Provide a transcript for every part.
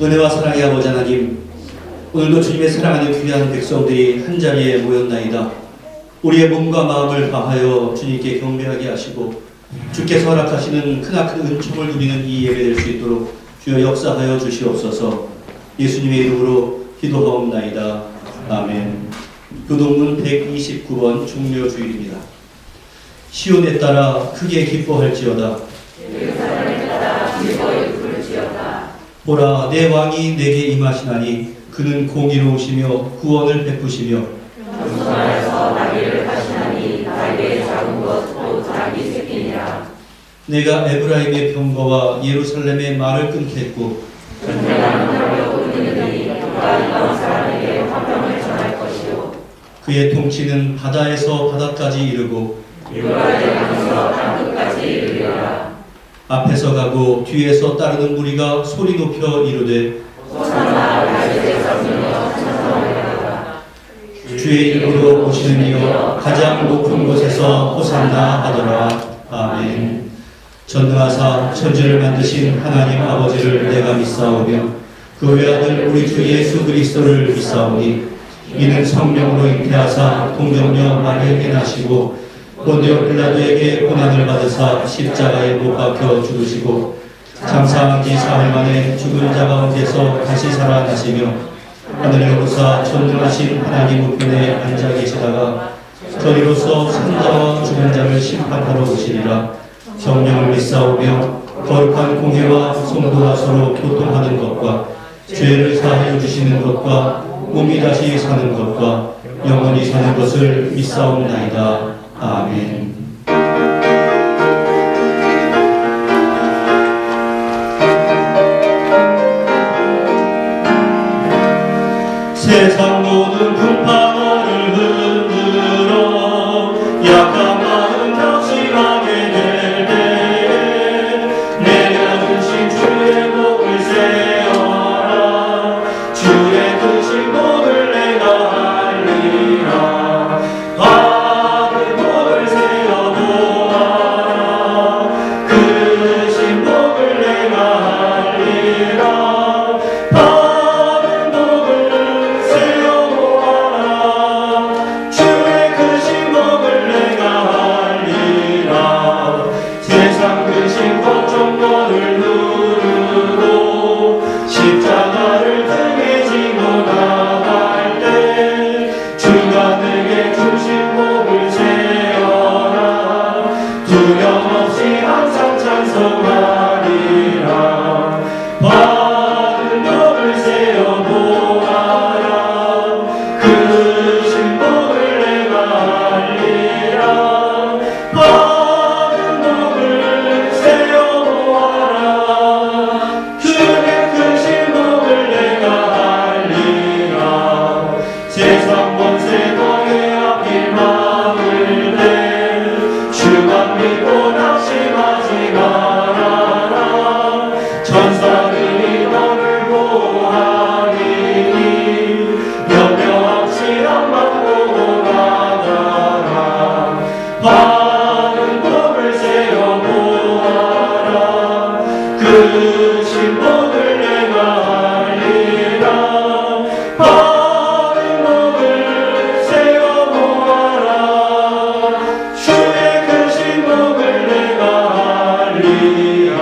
은혜와 사랑의 아버지 하나님, 오늘도 주님의 사랑하는 귀한 백성들이 한자리에 모였나이다. 우리의 몸과 마음을 다하여 주님께 경배하게 하시고 주께서 허락하시는 크나큰 은총을 누리는 이 예배 될 수 있도록 주여 역사하여 주시옵소서. 예수님의 이름으로 기도하옵나이다. 아멘. 교동문 129번 중묘주일입니다. 시온에 따라 크게 기뻐할지어다. 예루살렘에 따라 즐거이 부를지어다. 보라, 내 왕이 내게 임하시나니 그는 공의로우시며 구원을 베푸시며 겸손하여서 나귀를 하시나니 나에게 작은 것도 자기 새끼니라. 내가 에브라임의 병거와 예루살렘의 말을 끊겠고 내가 너를 울리느니 그가 이방 사람에게 화평을 전할 것이요 그의 통치는 바다에서 바다까지 이르고 유라에서 땅끝까지 이르리라. 앞에서 가고 뒤에서 따르는 무리가 소리 높여 이르되 호산나 다윗의 자손이여 찬송하리라. 주의 이름으로 오시는 이여 가장 높은 곳에서 호산나 하더라. 아멘. 전능하사 천지를 만드신 하나님 아버지를 내가 믿사오며 그 외아들 우리 주 예수 그리스도를 믿사오니 이는 성령으로 잉태하사 동정녀 마리아에게 나시고 본디오 빌라도에게 고난을 받으사 십자가에 못 박혀 죽으시고 장사한 지 사흘 만에 죽은 자 가운데서 다시 살아나시며 하늘에 오르사 전능하신 하나님 우편에 앉아 계시다가 저리로서 산자와 죽은 자를 심판하러 오시리라. 성령을 믿사오며 거룩한 공회와 성도와 서로 교통하는 것과 죄를 사하여 주시는 것과 몸이 다시 사는 것과 영원히 사는 것을 믿사옵나이다. 아멘. 세상 모든 풍파를 흔들어 약한 마음 낙심하게 될 때에 내려주신 주의 복을 세어라. 주의 크신 복을 내가 알리라. 받은 복을 세어보아라. 크신 복을 내가 알리라. 받은 복을 세어보아라. 주의 크신 복을 내가 알리라. 세상 크신 걱정거를 누르고 십자가를 등에 지고 나갈 때 주가 내게 주신 복을 세어라. 두려움 없이 항상 찬송하리라. 받은 복을 세어보아라. 크신 복을 내가 알리라. 받은 복을 세어보아라. 주의 크신 복을 내가 알리라. 세상 권세 동에 앞길 막을 때 주만 믿고 낙심하지 말아라. 천사들이 너를 보호하리니 염려없이 앞만 보고 나가라. 받은 복을 세어보아라. 크신 복을 내가 알리라. 받은 복을 세어보아라. 주의 크신 복을 내가 알리라.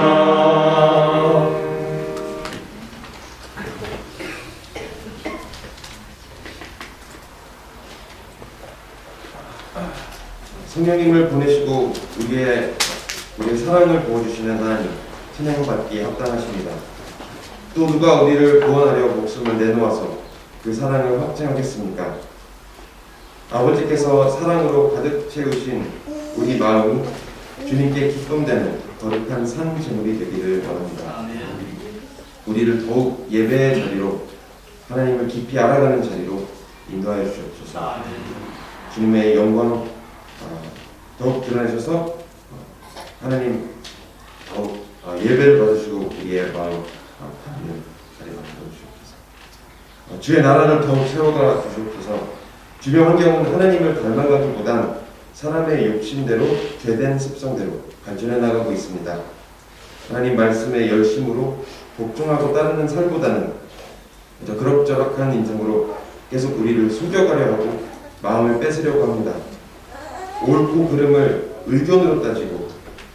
성령님을 보내시고 우리의 사랑을 부어주시는 하나님, 찬양을 받기에 합당하십니다. 또 누가 우리를 구원하려 목숨을 내놓아서 그 사랑을 확증하겠습니까? 아버지께서 사랑으로 가득 채우신 우리 마음이 주님께 기쁨되는 거룩한 산 제물이 되기를 원합니다. 우리를 더욱 예배의 자리로, 하나님을 깊이 알아가는 자리로 인도하여 주시옵소서. 주님의 영광 더욱 드러내셔서 하나님 더욱 예배를 받으시고 우리의 마음 받는 자리에 만들어 주시옵소서. 주의 나라를 더욱 세워가 주시옵소서. 주변 환경은 하나님을 닮아가기보단 사람의 욕심대로 죄된 습성대로 발전해 나가고 있습니다. 하나님 말씀의 열심으로 복종하고 따르는 삶보다는 그럭저럭한 인성으로 계속 우리를 속여가려 하고 마음을 뺏으려고 합니다. 옳고 그름을 의견으로 따지고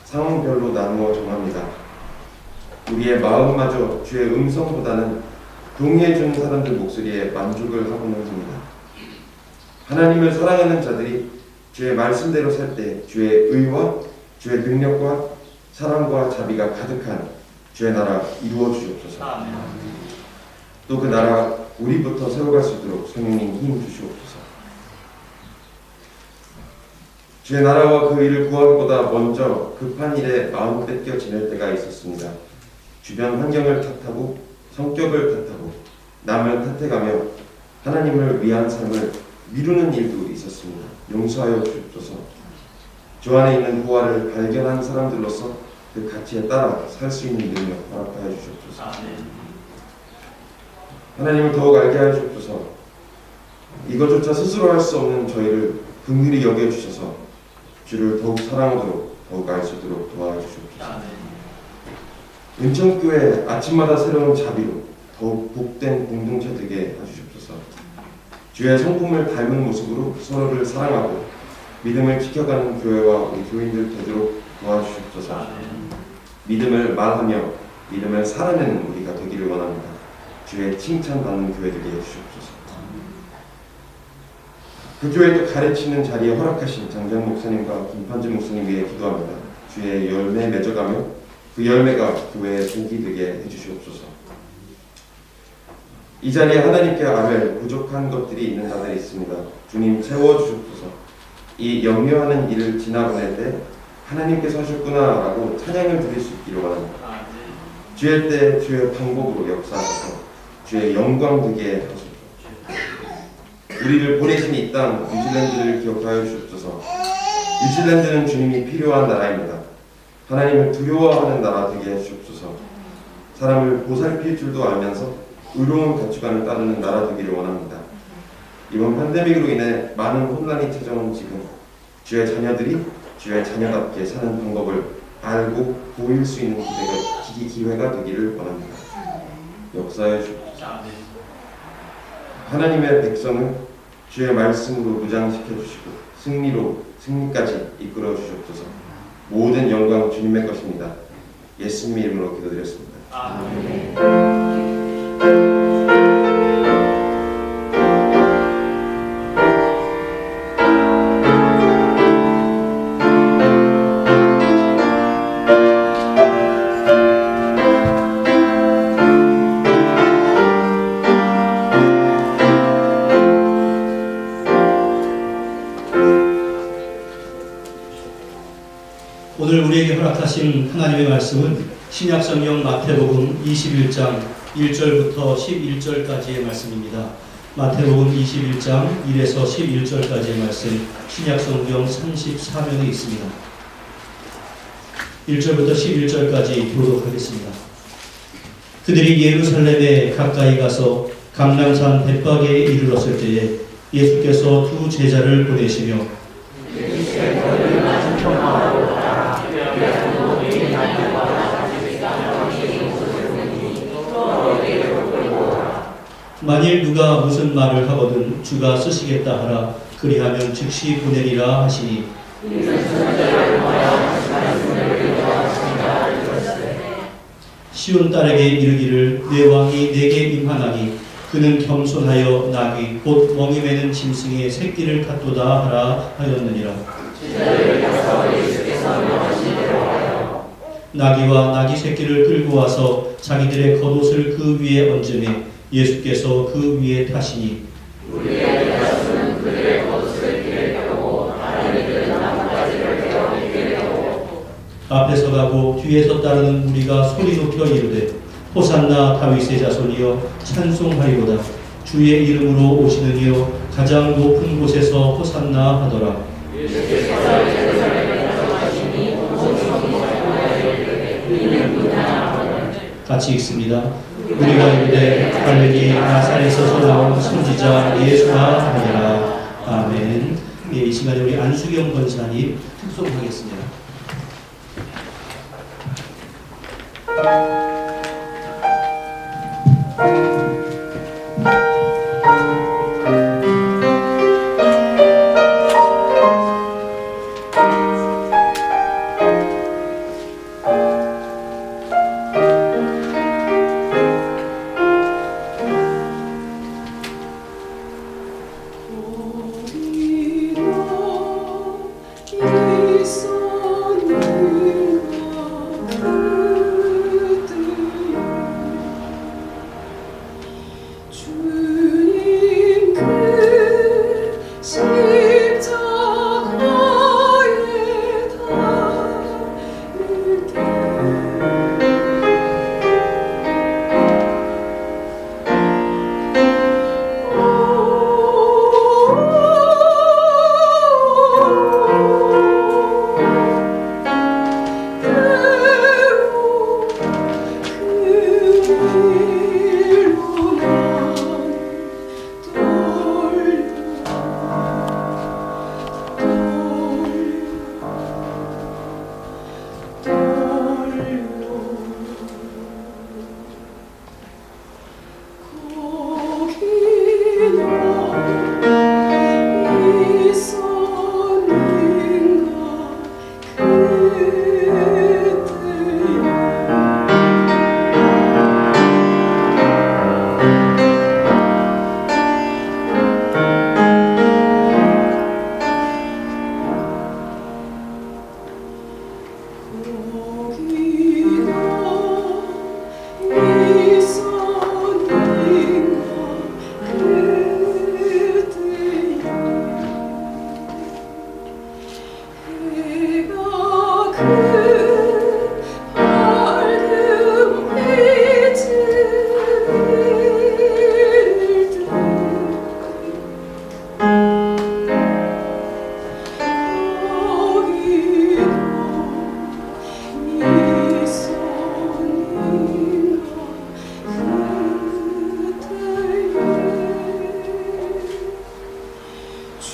상황별로 나누어 정합니다. 우리의 마음마저 주의 음성보다는 동의해주는 사람들 목소리에 만족을 하고는 합니다. 하나님을 사랑하는 자들이 주의 말씀대로 살 때 주의 의와 주의 능력과 사랑과 자비가 가득한 주의 나라 이루어 주시옵소서. 또 그 나라 우리부터 세워갈 수 있도록 성령님 힘 주시옵소서. 주의 나라와 그 일을 구하기보다 먼저 급한 일에 마음 뺏겨 지낼 때가 있었습니다. 주변 환경을 탓하고 성격을 탓하고 남을 탓해가며 하나님을 위한 삶을 미루는 일도 있었습니다. 용서하여 주옵소서. 주 안에 있는 보화를 발견한 사람들로서 그 가치에 따라 살 수 있는 능력 허락하여 주옵소서. 하나님을 더욱 알게 하여 주옵소서. 이것조차 스스로 할 수 없는 저희를 긍휼히 여겨 주셔서 주를 더욱 사랑하도록 더욱 알 수 있도록 도와주시옵소서. 은총교회 아침마다 새로운 자비로 더욱 복된 공동체 되게 해주시옵소서. 주의 성품을 닮은 모습으로 서로를 사랑하고 믿음을 지켜가는 교회와 우리 교인들 되도록 도와주시옵소서. 믿음을 말하며 믿음을 살아내는 우리가 되기를 원합니다. 주의 칭찬받는 교회 되게 해주시옵소서. 그 교회도 가르치는 자리에 허락하신 장장 목사님과 김판진 목사님 위해 기도합니다. 주의 열매 맺어가며 그 열매가 교회의 복이 되게 해주시옵소서. 이 자리에 하나님께 아뢰 부족한 것들이 있는 자들이 있습니다. 주님 채워주시옵소서. 이 염려하는 일을 지나보낼 때 하나님께서 하셨구나라고 찬양을 드릴 수 있기를 원합니다. 주의 때 주의 방법으로 역사하셔서 주의 영광 되게 하소서. 우리를 보내신 이 땅 뉴질랜드를 기억하여 주옵소서. 뉴질랜드는 주님이 필요한 나라입니다. 하나님을 두려워하는 나라 되게 해주옵소서. 사람을 보살필 줄도 알면서 의로운 가치관을 따르는 나라 되기를 원합니다. 이번 팬데믹으로 인해 많은 혼란이 찾아온 지금 주의 자녀들이 주의 자녀답게 사는 방법을 알고 보일 수 있는 기회가 되기를 원합니다. 역사해 주옵소서. 하나님의 백성을 주의 말씀으로 무장시켜 주시고 승리까지 이끌어 주시옵소서. 모든 영광 주님의 것입니다. 예수님의 이름으로 기도드렸습니다. 아멘. 오늘 우리에게 허락하신 하나님의 말씀은 신약성경 마태복음 21장 1절부터 11절까지의 말씀입니다. 마태복음 21장 1에서 11절까지의 말씀 신약성경 34면에 있습니다. 1절부터 11절까지 교독하겠습니다. 그들이 예루살렘에 가까이 가서 감람산 벳박에 이르렀을 때에 예수께서 두 제자를 보내시며 만일 누가 무슨 말을 하거든 주가 쓰시겠다 하라. 그리하면 즉시 보내리라 하시니 시온 딸에게 이르기를 내 왕이 내게 임하나니 그는 겸손하여 나귀 곧 멍이 매는 짐승의 새끼를 갖도다 하라 하였느니라. 나귀와 나귀 새끼를 끌고 와서 자기들의 겉옷을 그 위에 얹으매 예수께서 그 위에 타시니 앞에서 가고 뒤에서 따르는 무리가 소리 높여 이르되 호산나 다윗의 자손이여 찬송하리로다. 주의 이름으로 오시는 이여 가장 높은 곳에서 호산나 하더라. 같이 읽습니다. 우리가 이르되 갈릴리 나사렛에서 나온 선지자 예수라 하니라. 아멘. 예, 이 시간에 우리 안수경 권사님 특송하겠습니다.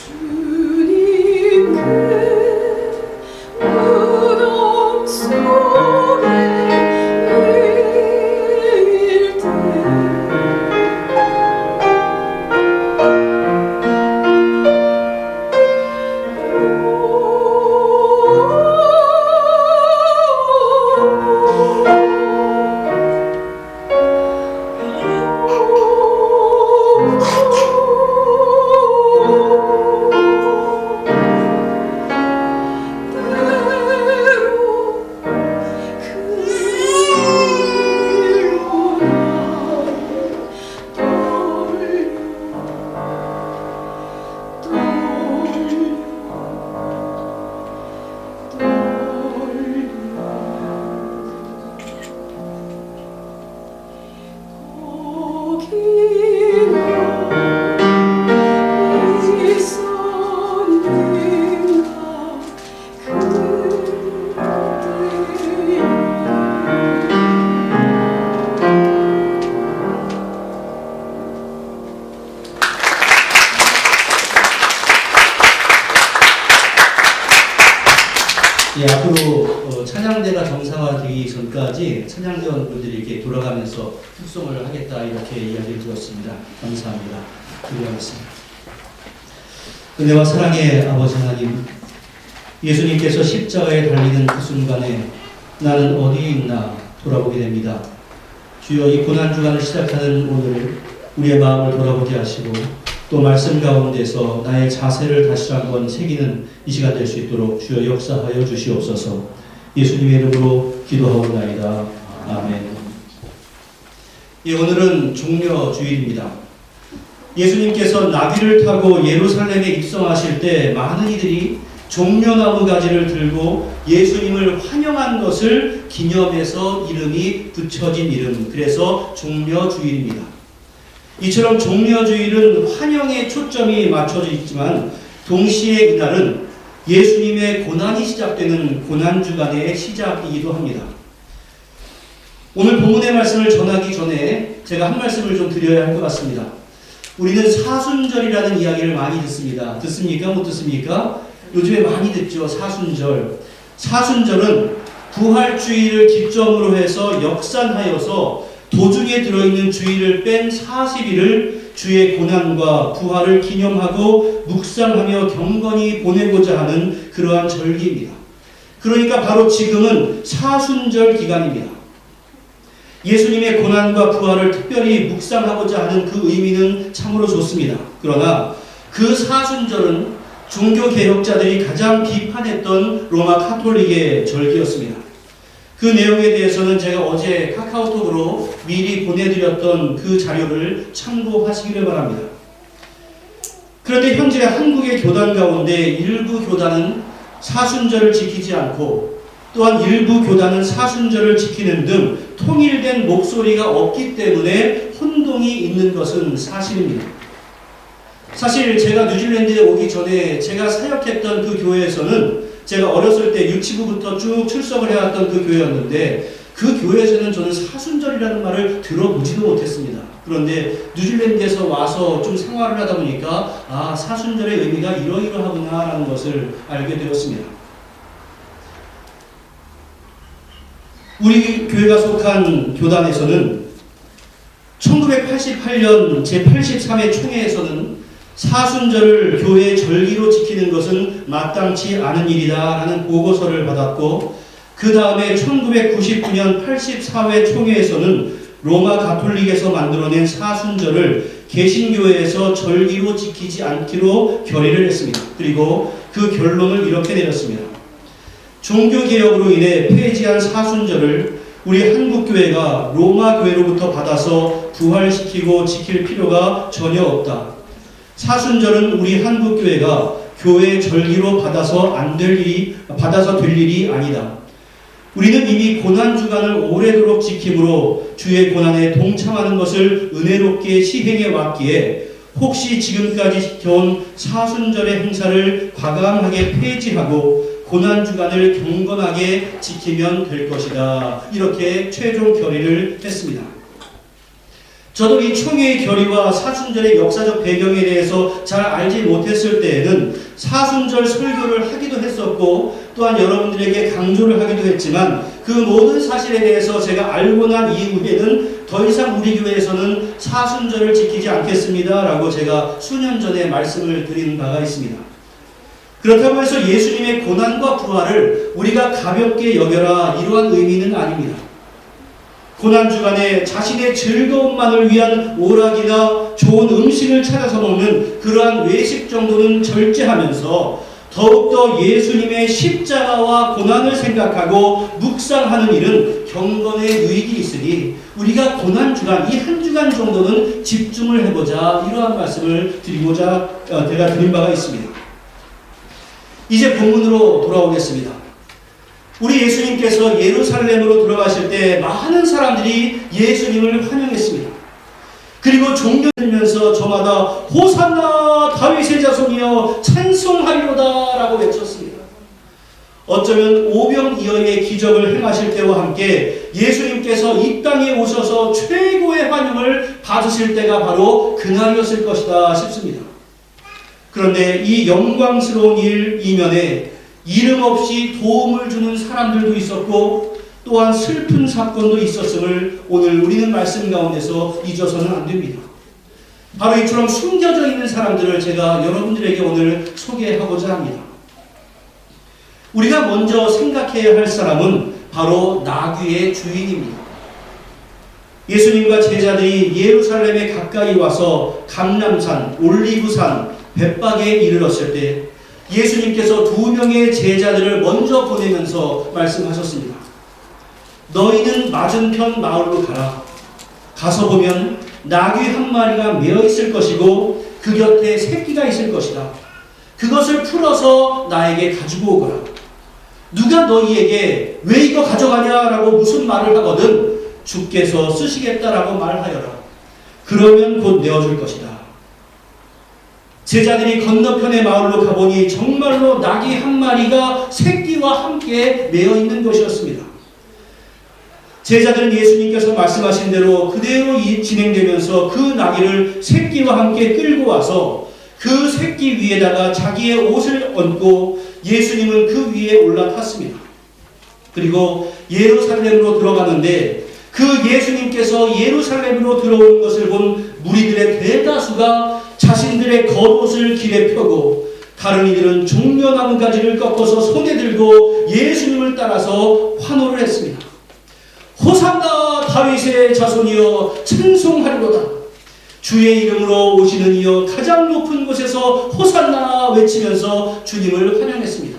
주님 그 무덤 속에 누일 때 예, 앞으로 찬양대가 정상화되기 전까지 찬양대원분들이 이렇게 돌아가면서 축송을 하겠다 이렇게 이야기를 들었습니다. 감사합니다. 기도하겠습니다. 은혜와 사랑의 아버지 하나님, 예수님께서 십자가에 달리는 그 순간에 나는 어디에 있나 돌아보게 됩니다. 주여, 이 고난주간을 시작하는 오늘 우리의 마음을 돌아보게 하시고 또 말씀 가운데서 나의 자세를 다시 한번 새기는 이 시간 될 수 있도록 주여 역사하여 주시옵소서. 예수님의 이름으로 기도하옵나이다. 아멘. 예, 오늘은 종려주일입니다. 예수님께서 나귀를 타고 예루살렘에 입성하실 때 많은 이들이 종려나무 가지를 들고 예수님을 환영한 것을 기념해서 이름이 붙여진 이름, 그래서 종려주일입니다. 이처럼 종려주일은 환영에 초점이 맞춰져 있지만 동시에 이날은 예수님의 고난이 시작되는 고난주간의 시작이기도 합니다. 오늘 본문의 말씀을 전하기 전에 제가 한 말씀을 좀 드려야 할 것 같습니다. 우리는 사순절이라는 이야기를 많이 듣습니다. 듣습니까? 못 듣습니까? 요즘에 많이 듣죠. 사순절. 사순절은 부활주의를 기점으로 해서 역산하여서 도중에 들어있는 주일을 뺀 40일을 주의 고난과 부활을 기념하고 묵상하며 경건히 보내고자 하는 그러한 절기입니다. 그러니까 바로 지금은 사순절 기간입니다. 예수님의 고난과 부활을 특별히 묵상하고자 하는 그 의미는 참으로 좋습니다. 그러나 그 사순절은 종교개혁자들이 가장 비판했던 로마 카톨릭의 절기였습니다. 그 내용에 대해서는 제가 어제 카카오톡으로 미리 보내드렸던 그 자료를 참고하시기를 바랍니다. 그런데 현재 한국의 교단 가운데 일부 교단은 사순절을 지키지 않고 또한 일부 교단은 사순절을 지키는 등 통일된 목소리가 없기 때문에 혼동이 있는 것은 사실입니다. 사실 제가 뉴질랜드에 오기 전에 제가 사역했던 그 교회에서는 제가 어렸을 때 유치부부터 쭉 출석을 해왔던 그 교회였는데 그 교회에서는 저는 사순절이라는 말을 들어보지도 못했습니다. 그런데 뉴질랜드에서 와서 좀 생활을 하다 보니까 아, 사순절의 의미가 이러이러하구나 라는 것을 알게 되었습니다. 우리 교회가 속한 교단에서는 1988년 제83회 총회에서는 사순절을 교회의 절기로 지키는 것은 마땅치 않은 일이다 라는 보고서를 받았고, 그 다음에 1999년 84회 총회에서는 로마 가톨릭에서 만들어낸 사순절을 개신교회에서 절기로 지키지 않기로 결의를 했습니다. 그리고 그 결론을 이렇게 내렸습니다. 종교개혁으로 인해 폐지한 사순절을 우리 한국교회가 로마교회로부터 받아서 부활시키고 지킬 필요가 전혀 없다. 사순절은 우리 한국교회가 교회의 절기로 받아서 될 일이 아니다. 우리는 이미 고난주간을 오래도록 지킴으로 주의 고난에 동참하는 것을 은혜롭게 시행해 왔기에 혹시 지금까지 지켜온 사순절의 행사를 과감하게 폐지하고 고난주간을 경건하게 지키면 될 것이다. 이렇게 최종 결의를 했습니다. 저도 이 총회의 결의와 사순절의 역사적 배경에 대해서 잘 알지 못했을 때에는 사순절 설교를 하기도 했었고 또한 여러분들에게 강조를 하기도 했지만 그 모든 사실에 대해서 제가 알고 난 이후에는 더 이상 우리 교회에서는 사순절을 지키지 않겠습니다 라고 제가 수년 전에 말씀을 드린 바가 있습니다. 그렇다고 해서 예수님의 고난과 부활을 우리가 가볍게 여겨라 이러한 의미는 아닙니다. 고난주간에 자신의 즐거움만을 위한 오락이나 좋은 음식을 찾아서 먹는 그러한 외식 정도는 절제하면서 더욱더 예수님의 십자가와 고난을 생각하고 묵상하는 일은 경건의 유익이 있으니 우리가 고난주간 이 한 주간 정도는 집중을 해보자 이러한 말씀을 드리고자 제가 드린 바가 있습니다. 이제 본문으로 돌아오겠습니다. 우리 예수님께서 예루살렘으로 들어가실 때 많은 사람들이 예수님을 환영했습니다. 그리고 종려 들면서 저마다 호산나 다윗의 자손이여 찬송하리로다 라고 외쳤습니다. 어쩌면 오병이어의 기적을 행하실 때와 함께 예수님께서 이 땅에 오셔서 최고의 환영을 받으실 때가 바로 그날이었을 것이다 싶습니다. 그런데 이 영광스러운 일 이면에 이름 없이 도움을 주는 사람들도 있었고 또한 슬픈 사건도 있었음을 오늘 우리는 말씀 가운데서 잊어서는 안 됩니다. 바로 이처럼 숨겨져 있는 사람들을 제가 여러분들에게 오늘 소개하고자 합니다. 우리가 먼저 생각해야 할 사람은 바로 나귀의 주인입니다. 예수님과 제자들이 예루살렘에 가까이 와서 감람산, 올리브산, 벳박에 이르렀을 때 예수님께서 2명의 제자들을 먼저 보내면서 말씀하셨습니다. 너희는 맞은편 마을로 가라. 가서 보면 나귀 한 마리가 메어 있을 것이고 그 곁에 새끼가 있을 것이다. 그것을 풀어서 나에게 가지고 오거라. 누가 너희에게 왜 이거 가져가냐라고 무슨 말을 하거든 주께서 쓰시겠다라고 말하여라. 그러면 곧 내어줄 것이다. 제자들이 건너편의 마을로 가보니 정말로 나귀 한 마리가 새끼와 함께 메어 있는 것이었습니다. 제자들은 예수님께서 말씀하신 대로 그대로 진행되면서 그 나귀를 새끼와 함께 끌고 와서 그 새끼 위에다가 자기의 옷을 얹고 예수님은 그 위에 올라탔습니다. 그리고 예루살렘으로 들어가는데 그 예수님께서 예루살렘으로 들어오는 것을 본 무리들의 대다수가 자신들의 겉옷을 길에 펴고 다른 이들은 종려나무 가지를 꺾어서 손에 들고 예수님을 따라서 환호를 했습니다. 호산나 다윗의 자손이여 찬송하리로다. 주의 이름으로 오시는 이여 가장 높은 곳에서 호산나 외치면서 주님을 환영했습니다.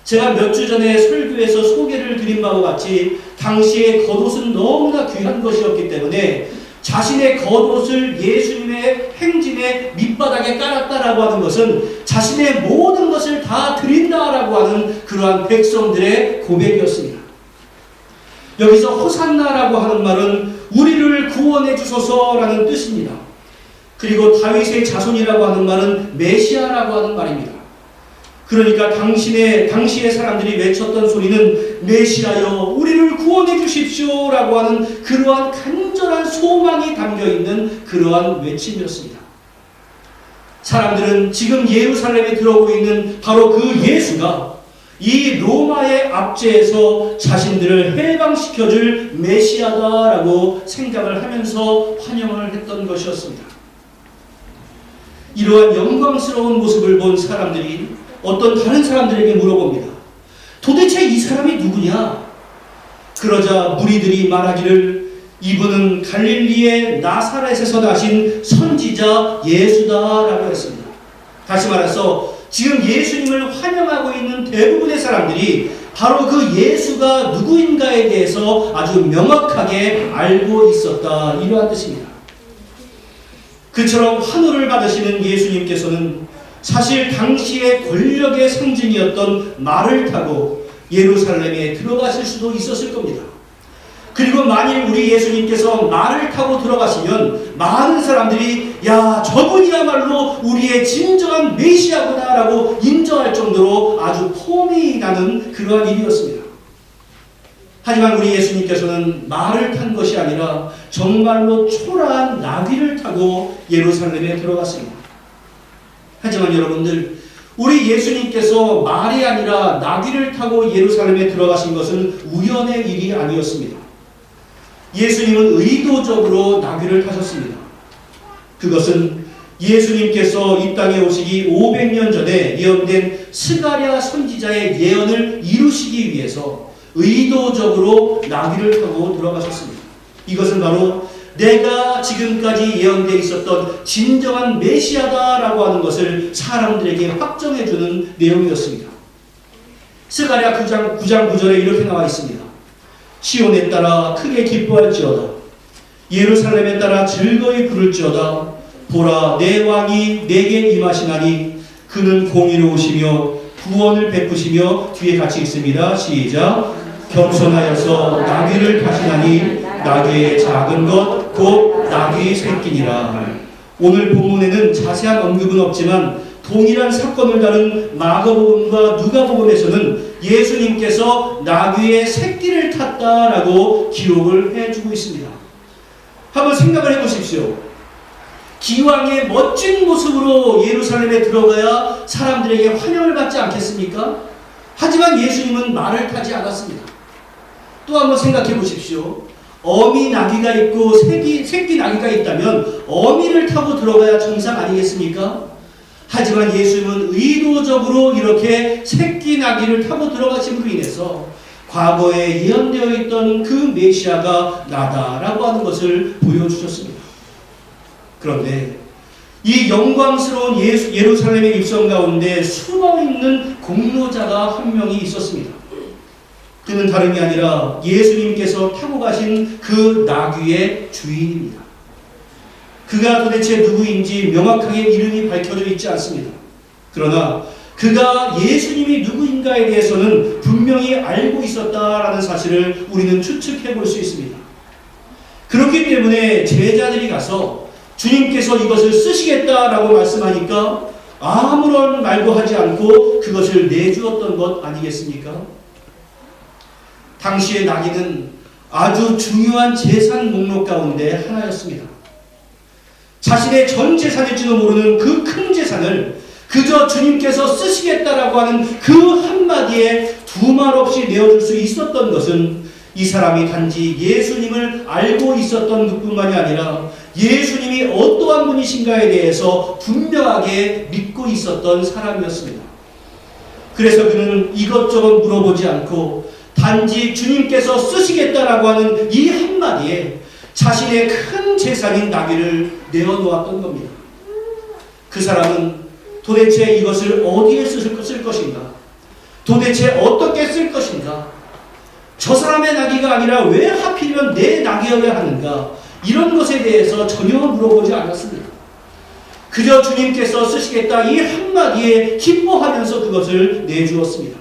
제가 몇 주 전에 설교에서 소개를 드린 바와 같이 당시의 겉옷은 너무나 귀한 것이었기 때문에 자신의 겉옷을 예수님의 행진의 밑바닥에 깔았다라고 하는 것은 자신의 모든 것을 다 드린다라고 하는 그러한 백성들의 고백이었습니다. 여기서 호산나라고 하는 말은 우리를 구원해 주소서라는 뜻입니다. 그리고 다윗의 자손이라고 하는 말은 메시아라고 하는 말입니다. 그러니까 당시의 사람들이 외쳤던 소리는 메시아여 우리를 구원해 주십시오 라고 하는 그러한 간절한 소망이 담겨있는 그러한 외침이었습니다. 사람들은 지금 예루살렘에 들어오고 있는 바로 그 예수가 이 로마의 압제에서 자신들을 해방시켜줄 메시아다라고 생각을 하면서 환영을 했던 것이었습니다. 이러한 영광스러운 모습을 본 사람들이 어떤 다른 사람들에게 물어봅니다. 도대체 이 사람이 누구냐? 그러자 무리들이 말하기를 이분은 갈릴리의 나사렛에서 나신 선지자 예수다라고 했습니다. 다시 말해서 지금 예수님을 환영하고 있는 대부분의 사람들이 바로 그 예수가 누구인가에 대해서 아주 명확하게 알고 있었다 이러한 뜻입니다. 그처럼 환호를 받으시는 예수님께서는 사실 당시의 권력의 상징이었던 말을 타고 예루살렘에 들어가실 수도 있었을 겁니다. 그리고 만일 우리 예수님께서 말을 타고 들어가시면 많은 사람들이 야 저분이야말로 우리의 진정한 메시아구나 라고 인정할 정도로 아주 폼이 나는 그러한 일이었습니다. 하지만 우리 예수님께서는 말을 탄 것이 아니라 정말로 초라한 나귀를 타고 예루살렘에 들어갔습니다. 하지만 여러분들, 우리 예수님께서 말이 아니라 나귀를 타고 예루살렘에 들어가신 것은 우연의 일이 아니었습니다. 예수님은 의도적으로 나귀를 타셨습니다. 그것은 예수님께서 이 땅에 오시기 500년 전에 예언된 스가랴 선지자의 예언을 이루시기 위해서 의도적으로 나귀를 타고 들어가셨습니다. 이것은 바로 내가 지금까지 예언되어 있었던 진정한 메시아다라고 하는 것을 사람들에게 확정해주는 내용이었습니다. 스가랴 9장 9절에 이렇게 나와 있습니다. 시온에 따라 크게 기뻐할지어다. 예루살렘에 따라 즐거이 부를지어다. 보라, 내 왕이 내게 임하시나니 그는 공의로우시며 구원을 베푸시며, 뒤에 같이 있습니다. 시작. 겸손하여서 나귀를 타시나니 나귀의 작은 것 곧 나귀의 새끼니라. 오늘 본문에는 자세한 언급은 없지만 동일한 사건을 다룬 마가복음과 누가복음에서는 예수님께서 나귀의 새끼를 탔다라고 기록을 해주고 있습니다. 한번 생각을 해보십시오. 기왕의 멋진 모습으로 예루살렘에 들어가야 사람들에게 환영을 받지 않겠습니까? 하지만 예수님은 말을 타지 않았습니다. 또 한번 생각해 보십시오. 어미 나귀가 있고 새끼 나귀가 있다면 어미를 타고 들어가야 정상 아니겠습니까? 하지만 예수님은 의도적으로 이렇게 새끼 나귀를 타고 들어가심으로 인해서 과거에 예언되어 있던 그 메시아가 나다라고 하는 것을 보여주셨습니다. 그런데 이 영광스러운 예루살렘의 입성 가운데 숨어있는 공로자가 한 명이 있었습니다. 그는 다름이 아니라 예수님께서 타고 가신 그 나귀의 주인입니다. 그가 도대체 누구인지 명확하게 이름이 밝혀져 있지 않습니다. 그러나 그가 예수님이 누구인가에 대해서는 분명히 알고 있었다라는 사실을 우리는 추측해 볼 수 있습니다. 그렇기 때문에 제자들이 가서 주님께서 이것을 쓰시겠다라고 말씀하니까 아무런 말도 하지 않고 그것을 내주었던 것 아니겠습니까? 당시의 나귀는 아주 중요한 재산 목록 가운데 하나였습니다. 자신의 전 재산일지도 모르는 그 큰 재산을 그저 주님께서 쓰시겠다라고 하는 그 한마디에 두말 없이 내어줄 수 있었던 것은 이 사람이 단지 예수님을 알고 있었던 것뿐만이 아니라 예수님이 어떠한 분이신가에 대해서 분명하게 믿고 있었던 사람이었습니다. 그래서 그는 이것저것 물어보지 않고 단지 주님께서 쓰시겠다라고 하는 이 한마디에 자신의 큰 재산인 나귀를 내어놓았던 겁니다. 그 사람은 도대체 이것을 어디에 쓸 것인가? 도대체 어떻게 쓸 것인가? 저 사람의 나귀가 아니라 왜 하필이면 내 나귀여야 하는가? 이런 것에 대해서 전혀 물어보지 않았습니다. 그저 주님께서 쓰시겠다 이 한마디에 기뻐하면서 그것을 내주었습니다.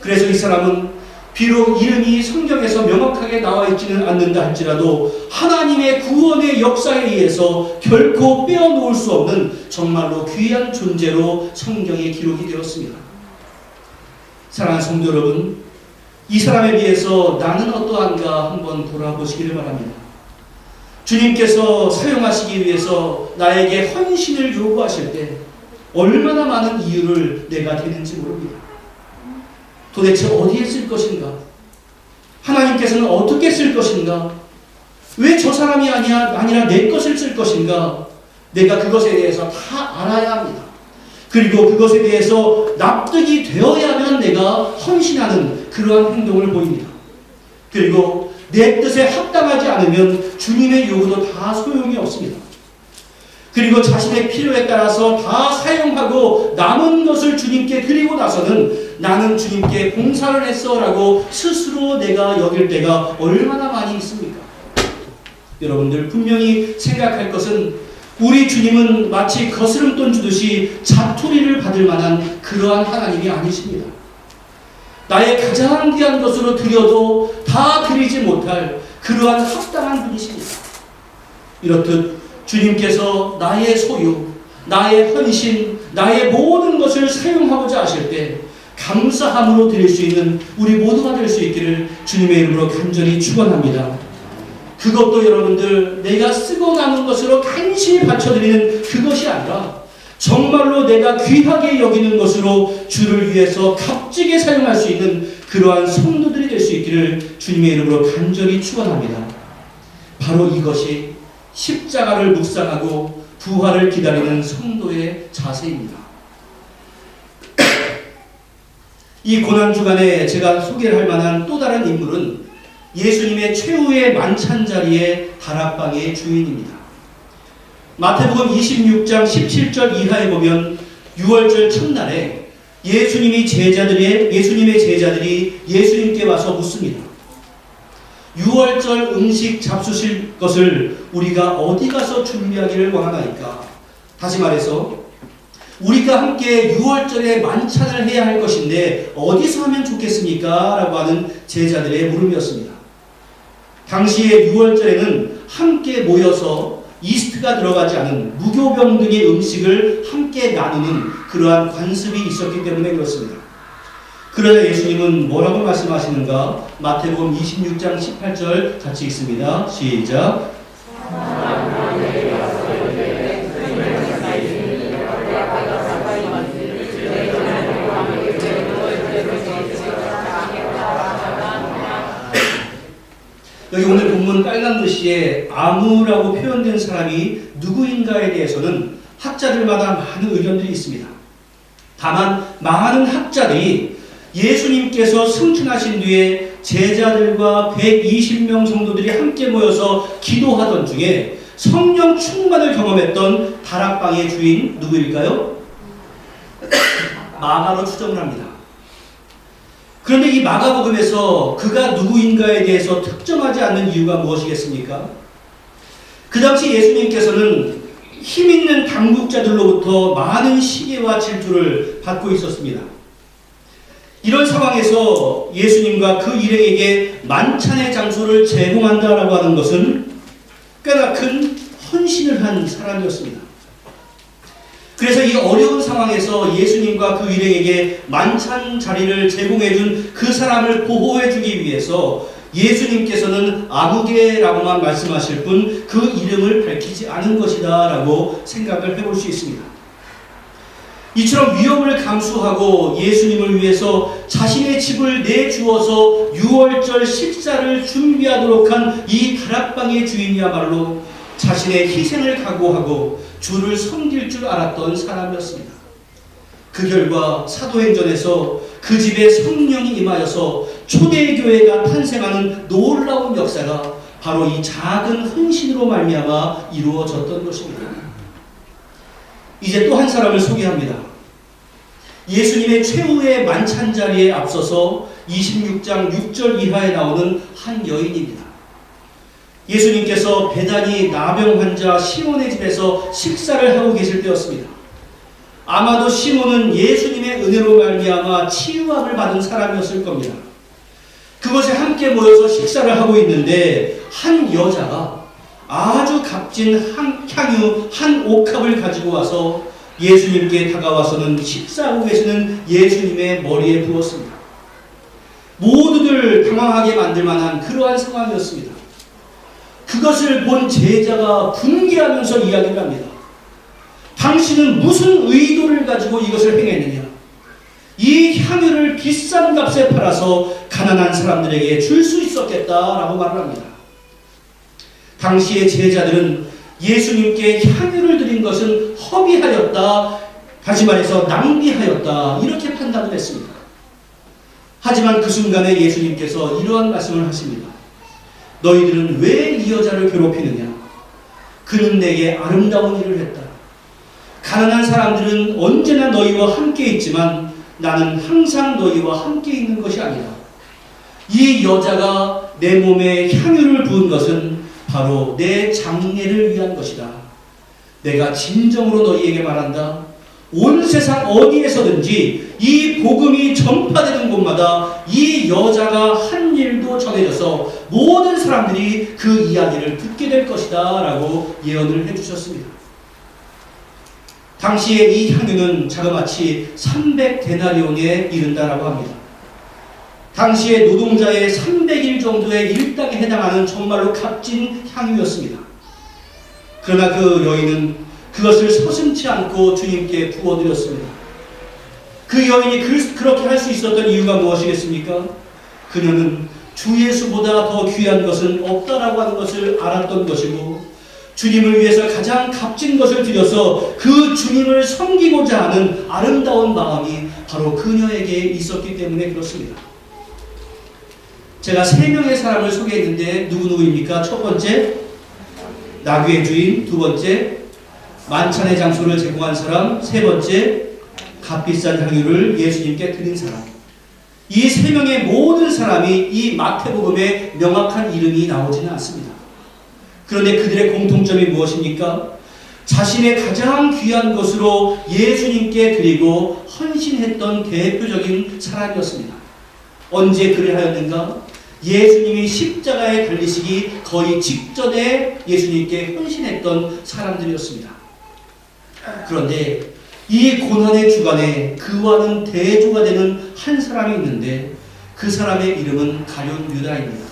그래서 이 사람은 비록 이름이 성경에서 명확하게 나와 있지는 않는다 할지라도 하나님의 구원의 역사에 의해서 결코 빼어놓을 수 없는 정말로 귀한 존재로 성경에 기록이 되었습니다. 사랑하는 성도 여러분, 이 사람에 비해서 나는 어떠한가 한번 돌아보시기를 바랍니다. 주님께서 사용하시기 위해서 나에게 헌신을 요구하실 때 얼마나 많은 이유를 내가 대는지 모릅니다. 도대체 어디에 쓸 것인가? 하나님께서는 어떻게 쓸 것인가? 왜 저 사람이 아니라 내 것을 쓸 것인가? 내가 그것에 대해서 다 알아야 합니다. 그리고 그것에 대해서 납득이 되어야만 내가 헌신하는 그러한 행동을 보입니다. 그리고 내 뜻에 합당하지 않으면 주님의 요구도 다 소용이 없습니다. 그리고 자신의 필요에 따라서 다 사용하고 남은 것을 주님께 드리고 나서는 나는 주님께 봉사를 했어 라고 스스로 내가 여길 때가 얼마나 많이 있습니까? 여러분들 분명히 생각할 것은 우리 주님은 마치 거스름돈 주듯이 자투리를 받을 만한 그러한 하나님이 아니십니다. 나의 가장 귀한 것으로 드려도 다 드리지 못할 그러한 합당한 분이십니다. 이렇듯 주님께서 나의 소유, 나의 헌신, 나의 모든 것을 사용하고자 하실 때 감사함으로 드릴 수 있는 우리 모두가 될 수 있기를 주님의 이름으로 간절히 축원합니다. 그것도 여러분들 내가 쓰고 남은 것으로 간신히 바쳐드리는 그것이 아니라 정말로 내가 귀하게 여기는 것으로 주를 위해서 값지게 사용할 수 있는 그러한 성도들이 될 수 있기를 주님의 이름으로 간절히 축원합니다. 바로 이것이 십자가를 묵상하고 부활을 기다리는 성도의 자세입니다. 이 고난주간에 제가 소개를 할 만한 또 다른 인물은 예수님의 최후의 만찬자리의 다락방의 주인입니다. 마태복음 26장 17절 이하에 보면 6월절 첫날에 예수님의 제자들이 예수님께 와서 묻습니다. 6월절 음식 잡수실 것을 우리가 어디 가서 준비하기를 원하나이까? 다시 말해서 우리가 함께 6월절에 만찬을 해야 할 것인데 어디서 하면 좋겠습니까? 라고 하는 제자들의 물음이었습니다. 당시에 6월절에는 함께 모여서 이스트가 들어가지 않은 무교병 등의 음식을 함께 나누는 그러한 관습이 있었기 때문에 그렇습니다. 그러자 예수님은 뭐라고 말씀하시는가? 마태복음 26장 18절 같이 읽습니다. 시작. 여기 오늘 본문 빨간 글씨에 아무라고 표현된 사람이 누구인가에 대해서는 학자들마다 많은 의견들이 있습니다. 다만 많은 학자들이 예수님께서 승천하신 뒤에 제자들과 120명 성도들이 함께 모여서 기도하던 중에 성령 충만을 경험했던 다락방의 주인 누구일까요? 마가로 추정을 합니다. 그런데 이 마가복음에서 그가 누구인가에 대해서 특정하지 않는 이유가 무엇이겠습니까? 그 당시 예수님께서는 힘있는 당국자들로부터 많은 시기와 질투를 받고 있었습니다. 이런 상황에서 예수님과 그 일행에게 만찬의 장소를 제공한다라고 하는 것은 꽤나 큰 헌신을 한 사람이었습니다. 그래서 이 어려운 상황에서 예수님과 그 일행에게 만찬 자리를 제공해준 그 사람을 보호해주기 위해서 예수님께서는 아무개라고만 말씀하실 뿐 그 이름을 밝히지 않은 것이다 라고 생각을 해볼 수 있습니다. 이처럼 위험을 감수하고 예수님을 위해서 자신의 집을 내주어서 6월절 식사를 준비하도록 한 이 다락방의 주인이야말로 자신의 희생을 각오하고 주를 섬길 줄 알았던 사람이었습니다. 그 결과 사도행전에서 그 집에 성령이 임하여서 초대교회가 탄생하는 놀라운 역사가 바로 이 작은 헌신으로 말미암아 이루어졌던 것입니다. 이제 또 한 사람을 소개합니다. 예수님의 최후의 만찬 자리에 앞서서 26장 6절 이하에 나오는 한 여인입니다. 예수님께서 베다니 나병 환자 시몬의 집에서 식사를 하고 계실 때였습니다. 아마도 시몬은 예수님의 은혜로 말미암아 치유함을 받은 사람이었을 겁니다. 그곳에 함께 모여서 식사를 하고 있는데 한 여자가 아주 값진 향유 한 옥합을 가지고 와서 예수님께 다가와서는 식사하고 계시는 예수님의 머리에 부었습니다. 모두들 당황하게 만들 만한 그러한 상황이었습니다. 그것을 본 제자가 분개하면서 이야기를 합니다. 당신은 무슨 의도를 가지고 이것을 행했느냐? 이 향유를 비싼 값에 팔아서 가난한 사람들에게 줄 수 있었겠다라고 말을 합니다. 당시의 제자들은 예수님께 향유를 드린 것은 허비하였다, 다시 말해서 낭비하였다, 이렇게 판단을 했습니다. 하지만 그 순간에 예수님께서 이러한 말씀을 하십니다. 너희들은 왜 이 여자를 괴롭히느냐? 그는 내게 아름다운 일을 했다. 가난한 사람들은 언제나 너희와 함께 있지만 나는 항상 너희와 함께 있는 것이 아니다. 이 여자가 내 몸에 향유를 부은 것은 바로 내 장례를 위한 것이다. 내가 진정으로 너희에게 말한다. 온 세상 어디에서든지 이 복음이 전파되는 곳마다 이 여자가 한 일도 전해져서 모든 사람들이 그 이야기를 듣게 될 것이다 라고 예언을 해주셨습니다. 당시에 이 향유는 자그마치 300데나리온에 이른다라고 합니다. 당시에 노동자의 300일 정도의 일당에 해당하는 정말로 값진 향유였습니다. 그러나 그 여인은 그것을 서슴지 않고 주님께 부어드렸습니다. 그 여인이 그렇게 할 수 있었던 이유가 무엇이겠습니까? 그녀는 주 예수보다 더 귀한 것은 없다라고 하는 것을 알았던 것이고, 주님을 위해서 가장 값진 것을 드려서 그 주님을 섬기고자 하는 아름다운 마음이 바로 그녀에게 있었기 때문에 그렇습니다. 제가 3명의 사람을 소개했는데 누구누구입니까? 첫 번째, 나귀의 주인. 두 번째, 만찬의 장소를 제공한 사람. 세 번째, 값비싼 향유를 예수님께 드린 사람. 이 3명의 모든 사람이 이 마태복음에 명확한 이름이 나오지는 않습니다. 그런데 그들의 공통점이 무엇입니까? 자신의 가장 귀한 것으로 예수님께 드리고 헌신했던 대표적인 사람이었습니다. 언제 그를 하였는가? 예수님이 십자가에 달리시기 거의 직전에 예수님께 헌신했던 사람들이었습니다. 그런데 이 고난의 주간에 그와는 대조가 되는 한 사람이 있는데, 그 사람의 이름은 가룟 유다입니다.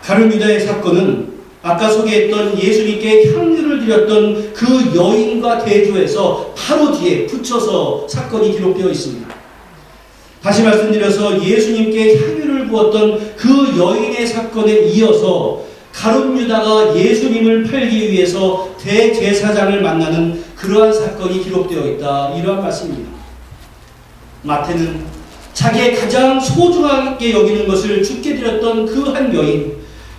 가룟 유다의 사건은 아까 소개했던 예수님께 향유를 드렸던 그 여인과 대조해서 바로 뒤에 붙여서 사건이 기록되어 있습니다. 다시 말씀드려서 예수님께 향유를 부었던 그 여인의 사건에 이어서 가룟 유다가 예수님을 팔기 위해서 대제사장을 만나는 그러한 사건이 기록되어 있다, 이러한 말씀입니다. 마태는 자기의 가장 소중하게 여기는 것을 주께 드렸던 그 한 여인,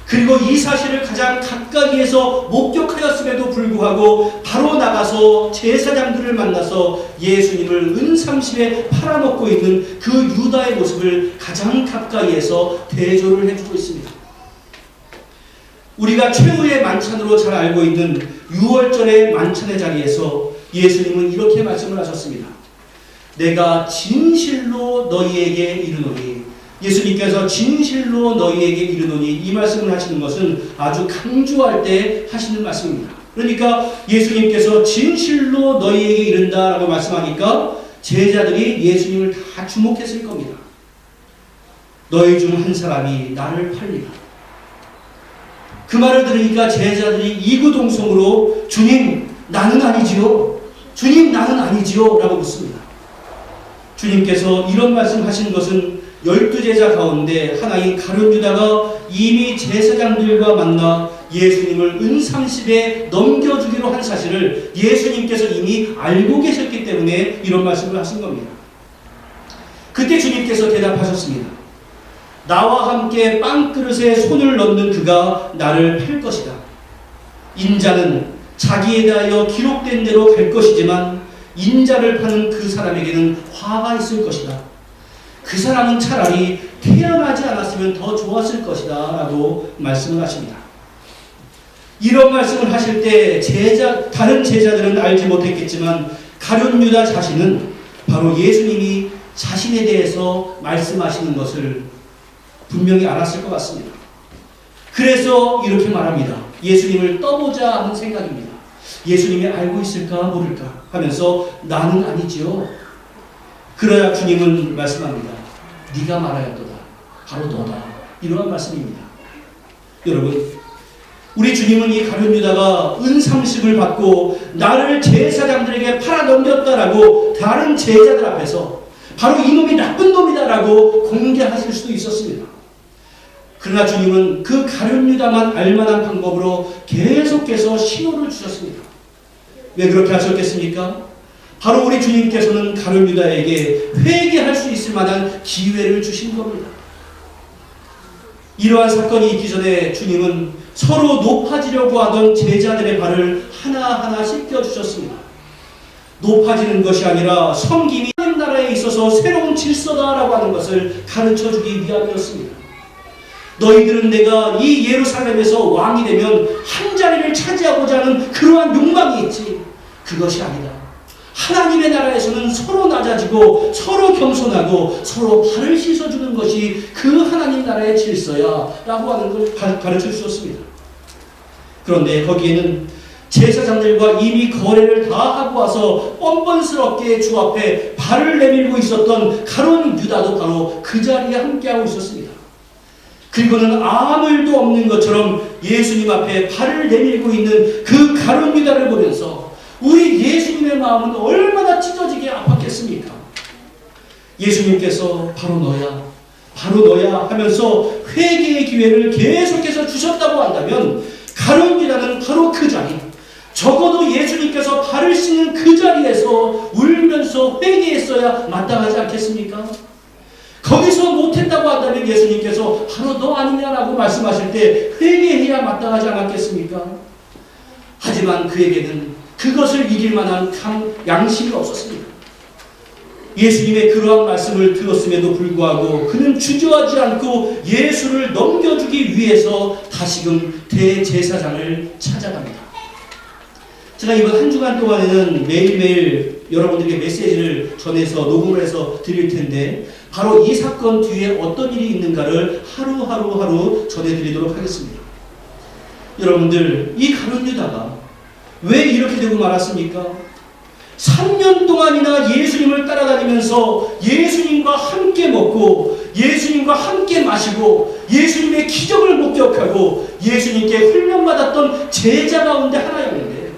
그리고 이 사실을 가장 가까이에서 목격하였음에도 불구하고 바로 나가서 제사장들을 만나서 예수님을 은30에 팔아먹고 있는 그 유다의 모습을 가장 가까이에서 대조를 해주고 있습니다. 우리가 최후의 만찬으로 잘 알고 있는 6월절의 만찬의 자리에서 예수님은 이렇게 말씀을 하셨습니다. 내가 진실로 너희에게 이르노니, 예수님께서 진실로 너희에게 이르노니, 이 말씀을 하시는 것은 아주 강조할 때 하시는 말씀입니다. 그러니까 예수님께서 진실로 너희에게 이른다라고 말씀하니까 제자들이 예수님을 다 주목했을 겁니다. 너희 중 한 사람이 나를 팔리라. 그 말을 들으니까 제자들이 이구동성으로 주님 나는 아니지요, 주님 나는 아니지요 라고 묻습니다. 주님께서 이런 말씀하신 것은 12제자 가운데 하나인 가룟 유다가 이미 제사장들과 만나 예수님을 은30에 넘겨주기로 한 사실을 예수님께서 이미 알고 계셨기 때문에 이런 말씀을 하신 겁니다. 그때 주님께서 대답하셨습니다. 나와 함께 빵그릇에 손을 넣는 그가 나를 팔 것이다. 인자는 자기에 대하여 기록된 대로 갈 것이지만 인자를 파는 그 사람에게는 화가 있을 것이다. 그 사람은 차라리 태어나지 않았으면 더 좋았을 것이다 라고 말씀을 하십니다. 이런 말씀을 하실 때 다른 제자들은 알지 못했겠지만 가룟 유다 자신은 바로 예수님이 자신에 대해서 말씀하시는 것을 분명히 알았을 것 같습니다. 그래서 이렇게 말합니다. 예수님을 떠보자 하는 생각입니다. 예수님이 알고 있을까 모를까 하면서 나는 아니지요. 그러야 주님은 말씀합니다. 네가 말하였도다. 바로 너다. 이러한 말씀입니다. 여러분, 우리 주님은 이 가룟 유다가 은30을 받고 나를 제사장들에게 팔아 넘겼다라고 다른 제자들 앞에서 바로 이놈이 나쁜 놈이다라고 공개하실 수도 있었습니다. 그러나 주님은 그 가룟 유다만 알만한 방법으로 계속해서 신호를 주셨습니다. 왜 그렇게 하셨겠습니까? 바로 우리 주님께서는 가룟 유다에게 회개할 수 있을 만한 기회를 주신 겁니다. 이러한 사건이 있기 전에 주님은 서로 높아지려고 하던 제자들의 발을 하나하나 씻겨주셨습니다. 높아지는 것이 아니라 섬김이 하나님 나라에 있어서 새로운 질서다라고 하는 것을 가르쳐주기 위함이었습니다. 너희들은 내가 이 예루살렘에서 왕이 되면 한 자리를 차지하고자 하는 그러한 욕망이 있지, 그것이 아니다. 하나님의 나라에서는 서로 낮아지고 서로 겸손하고 서로 발을 씻어주는 것이 그 하나님 나라의 질서야 라고 하는 걸 가르쳐 주셨습니다. 그런데 거기에는 제사장들과 이미 거래를 다 하고 와서 뻔뻔스럽게 주 앞에 발을 내밀고 있었던 가룟 유다도 바로 그 자리에 함께하고 있었습니다. 그리고는 아무 일도 없는 것처럼 예수님 앞에 발을 내밀고 있는 그 가룟 유다를 보면서 우리 예수님의 마음은 얼마나 찢어지게 아팠겠습니까? 예수님께서 바로 너야 하면서 회개의 기회를 계속해서 주셨다고 한다면 가룟 유다는 바로 그 자리, 적어도 예수님께서 발을 씻는 그 자리에서 울면서 회개했어야 마땅하지 않겠습니까? 거기서 못했다고 한다면 예수님께서 바로 너 아니냐라고 말씀하실 때 회개해야 마땅하지 않았겠습니까? 하지만 그에게는 그것을 이길 만한 양심이 없었습니다. 예수님의 그러한 말씀을 들었음에도 불구하고 그는 주저하지 않고 예수를 넘겨주기 위해서 다시금 대제사장을 찾아갑니다. 제가 이번 한 주간 동안에는 매일매일 여러분들에게 메시지를 전해서 녹음을 해서 드릴 텐데 바로 이 사건 뒤에 어떤 일이 있는가를 하루 전해드리도록 하겠습니다. 여러분들, 이 가룟 유다가 왜 이렇게 되고 말았습니까? 3년 동안이나 예수님을 따라다니면서 예수님과 함께 먹고 예수님과 함께 마시고 예수님의 기적을 목격하고 예수님께 훈련받았던 제자 가운데 하나였는데,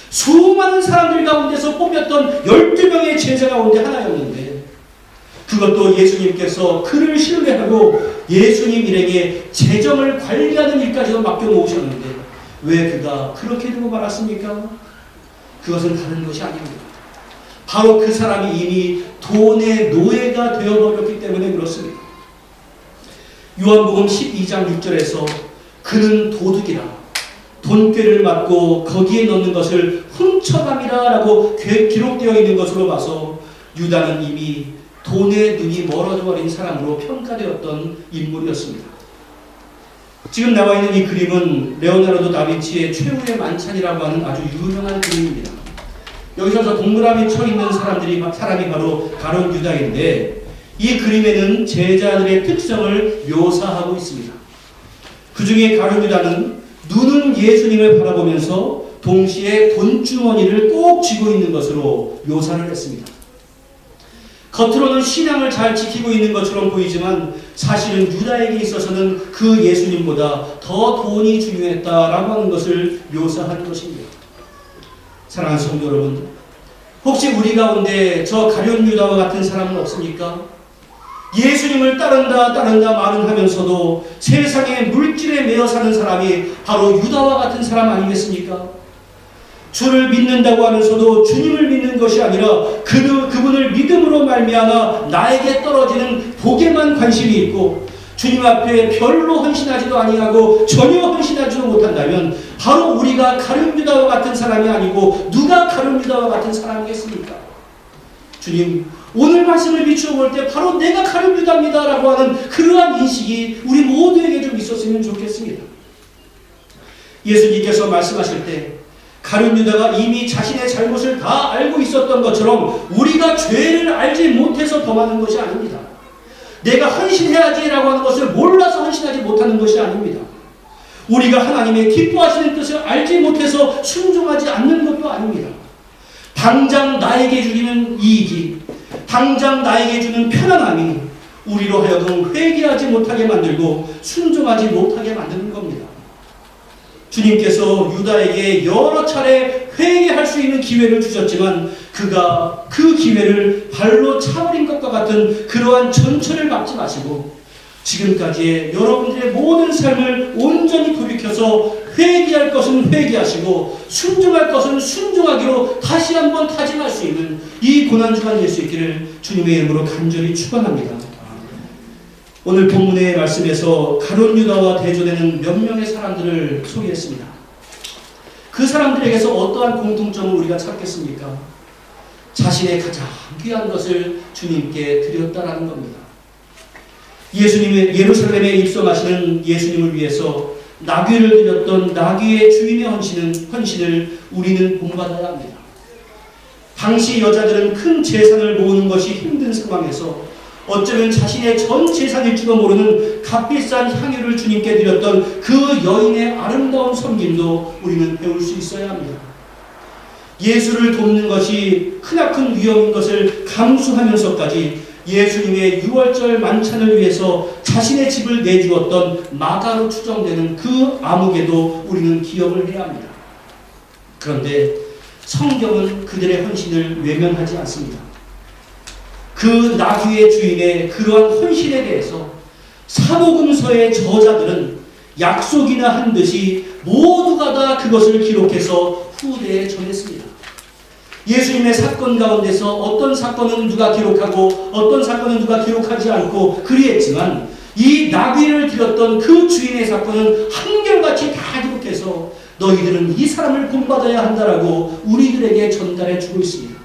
수많은 사람들 가운데서 뽑혔던 12명의 제자 가운데 하나였는데, 그것도 예수님께서 그를 신뢰하고 예수님 일행의 재정을 관리하는 일까지도 맡겨놓으셨는데 왜 그가 그렇게 되고 말았습니까? 그것은 다른 것이 아닙니다. 바로 그 사람이 이미 돈의 노예가 되어버렸기 때문에 그렇습니다. 요한복음 12장 6절에서 그는 도둑이라 돈꾀를 맞고 거기에 넣는 것을 훔쳐감이라 라고 기록되어 있는 것으로 봐서 유다는 이미 돈의 눈이 멀어져 버린 사람으로 평가되었던 인물이었습니다. 지금 나와 있는 이 그림은 레오나르도 다빈치의 최후의 만찬이라고 하는 아주 유명한 그림입니다. 여기서 저 동그라미 쳐 있는 사람이 바로 가룟 유다인데, 이 그림에는 제자들의 특성을 묘사하고 있습니다. 그 중에 가룟 유다는 눈은 예수님을 바라보면서 동시에 돈주머니를 꼭 쥐고 있는 것으로 묘사를 했습니다. 겉으로는 신앙을 잘 지키고 있는 것처럼 보이지만 사실은 유다에게 있어서는 그 예수님보다 더 돈이 중요했다라고 하는 것을 묘사하는 것입니다. 사랑하는 성도 여러분, 혹시 우리 가운데 저 가룟 유다와 같은 사람은 없습니까? 예수님을 따른다 말은 하면서도 세상의 물질에 매여 사는 사람이 바로 유다와 같은 사람 아니겠습니까? 주를 믿는다고 하면서도 주님을 믿는 것이 아니라 그분을 믿음으로 말미암아 나에게 떨어지는 복에만 관심이 있고 주님 앞에 별로 헌신하지도 아니하고 전혀 헌신하지도 못한다면 바로 우리가 가룟 유다와 같은 사람이 아니고 누가 가룟 유다와 같은 사람이겠습니까? 주님, 오늘 말씀을 비추어 볼 때 바로 내가 가룟 유다입니다 라고 하는 그러한 인식이 우리 모두에게 좀 있었으면 좋겠습니다. 예수님께서 말씀하실 때 가룟 유다가 이미 자신의 잘못을 다 알고 있었던 것처럼 우리가 죄를 알지 못해서 범하는 것이 아닙니다. 내가 헌신해야지라고 하는 것을 몰라서 헌신하지 못하는 것이 아닙니다. 우리가 하나님의 기뻐하시는 뜻을 알지 못해서 순종하지 않는 것도 아닙니다. 당장 나에게 주기는 이익이, 당장 나에게 주는 편안함이 우리로 하여금 회개하지 못하게 만들고 순종하지 못하게 만드는 겁니다. 주님께서 유다에게 여러 차례 회개할 수 있는 기회를 주셨지만 그가 그 기회를 발로 차버린 것과 같은 그러한 전철을 밟지 마시고 지금까지의 여러분들의 모든 삶을 온전히 돌이켜서 회개할 것은 회개하시고 순종할 것은 순종하기로 다시 한번 다짐할 수 있는 이 고난주간 될 수 있기를 주님의 이름으로 간절히 축원합니다. 오늘 본문의 말씀에서 가룟 유다와 대조되는 몇 명의 사람들을 소개했습니다. 그 사람들에게서 어떠한 공통점을 우리가 찾겠습니까? 자신의 가장 귀한 것을 주님께 드렸다라는 겁니다. 예수님의 예루살렘에 입성하시는 예수님을 위해서 나귀를 드렸던 나귀의 주인의 헌신을 우리는 본받아야 합니다. 당시 여자들은 큰 재산을 모으는 것이 힘든 상황에서 어쩌면 자신의 전 재산일지도 모르는 값비싼 향유를 주님께 드렸던 그 여인의 아름다운 섬김도 우리는 배울 수 있어야 합니다. 예수를 돕는 것이 크나큰 위험인 것을 감수하면서까지 예수님의 6월절 만찬을 위해서 자신의 집을 내주었던 마가로 추정되는 그 아무개도 우리는 기억을 해야 합니다. 그런데 성경은 그들의 헌신을 외면하지 않습니다. 그 나귀의 주인의 그러한 헌신에 대해서 사복음서의 저자들은 약속이나 한 듯이 모두가 다 그것을 기록해서 후대에 전했습니다. 예수님의 사건 가운데서 어떤 사건은 누가 기록하고 어떤 사건은 누가 기록하지 않고 그리했지만 이 나귀를 드렸던 그 주인의 사건은 한결같이 다 기록해서 너희들은 이 사람을 본받아야 한다라고 우리들에게 전달해 주고 있습니다.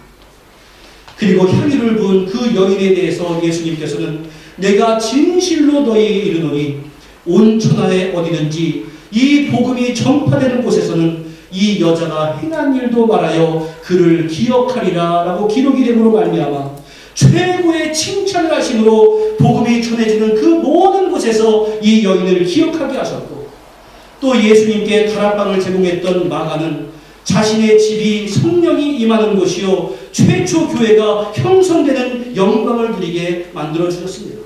그리고 향유를 부은 그 여인에 대해서 예수님께서는 내가 진실로 너희에게 이르노니 온 천하에 어디든지 이 복음이 전파되는 곳에서는 이 여자가 행한 일도 말하여 그를 기억하리라 라고 기록이 됨으로 말미암아 최고의 칭찬을 하심으로 복음이 전해지는 그 모든 곳에서 이 여인을 기억하게 하셨고, 또 예수님께 다락방을 제공했던 마가는 자신의 집이 성령이 임하는 곳이요 최초 교회가 형성되는 영광을 누리게 만들어 주셨습니다.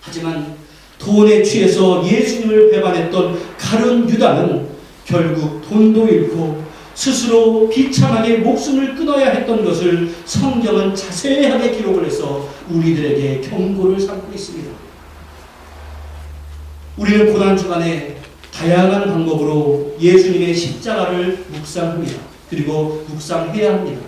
하지만 돈에 취해서 예수님을 배반했던 가룟 유다는 결국 돈도 잃고 스스로 비참하게 목숨을 끊어야 했던 것을 성경은 자세하게 기록을 해서 우리들에게 경고를 삼고 있습니다. 우리는 고난주간에 다양한 방법으로 예수님의 십자가를 묵상합니다. 그리고 묵상해야 합니다.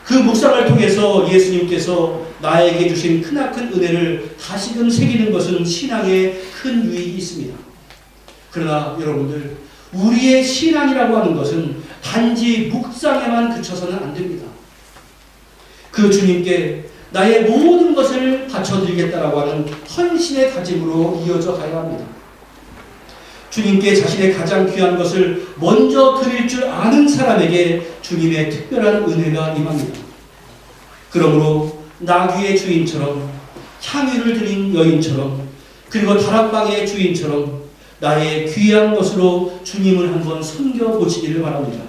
그 묵상을 통해서 예수님께서 나에게 주신 크나큰 은혜를 다시금 새기는 것은 신앙에 큰 유익이 있습니다. 그러나 여러분들, 우리의 신앙이라고 하는 것은 단지 묵상에만 그쳐서는 안 됩니다. 그 주님께 나의 모든 것을 바쳐드리겠다라고 하는 헌신의 다짐으로 이어져 가야 합니다. 주님께 자신의 가장 귀한 것을 먼저 드릴 줄 아는 사람에게 주님의 특별한 은혜가 임합니다. 그러므로 나귀의 주인처럼, 향유를 드린 여인처럼, 그리고 다락방의 주인처럼 나의 귀한 것으로 주님을 한번 섬겨보시기를 바랍니다.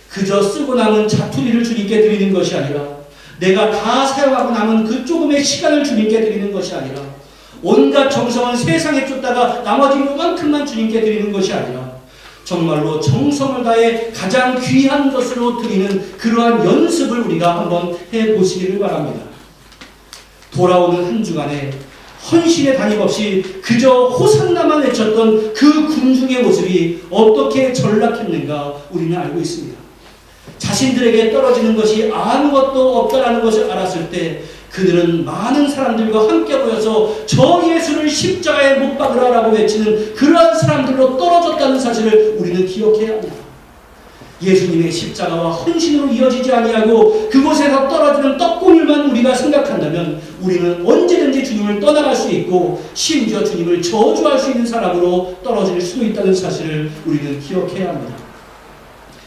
그저 쓰고 남은 자투리를 주님께 드리는 것이 아니라 내가 다 사용하고 남은 그 조금의 시간을 주님께 드리는 것이 아니라 온갖 정성은 세상에 쫓다가 나머지 요만큼만 주님께 드리는 것이 아니라 정말로 정성을 다해 가장 귀한 것으로 드리는 그러한 연습을 우리가 한번 해보시기를 바랍니다. 돌아오는 한 주간에 헌신의 담임 없이 그저 호산나만 외쳤던 그 군중의 모습이 어떻게 전락했는가 우리는 알고 있습니다. 자신들에게 떨어지는 것이 아무것도 없다라는 것을 알았을 때 그들은 많은 사람들과 함께 모여서 저 예수를 십자가에 못 박으라라고 외치는 그러한 사람들로 떨어졌다는 사실을 우리는 기억해야 합니다. 예수님의 십자가와 헌신으로 이어지지 아니하고 그곳에서 떨어지는 떡고물만 우리가 생각한다면 우리는 언제든지 주님을 떠나갈 수 있고 심지어 주님을 저주할 수 있는 사람으로 떨어질 수도 있다는 사실을 우리는 기억해야 합니다.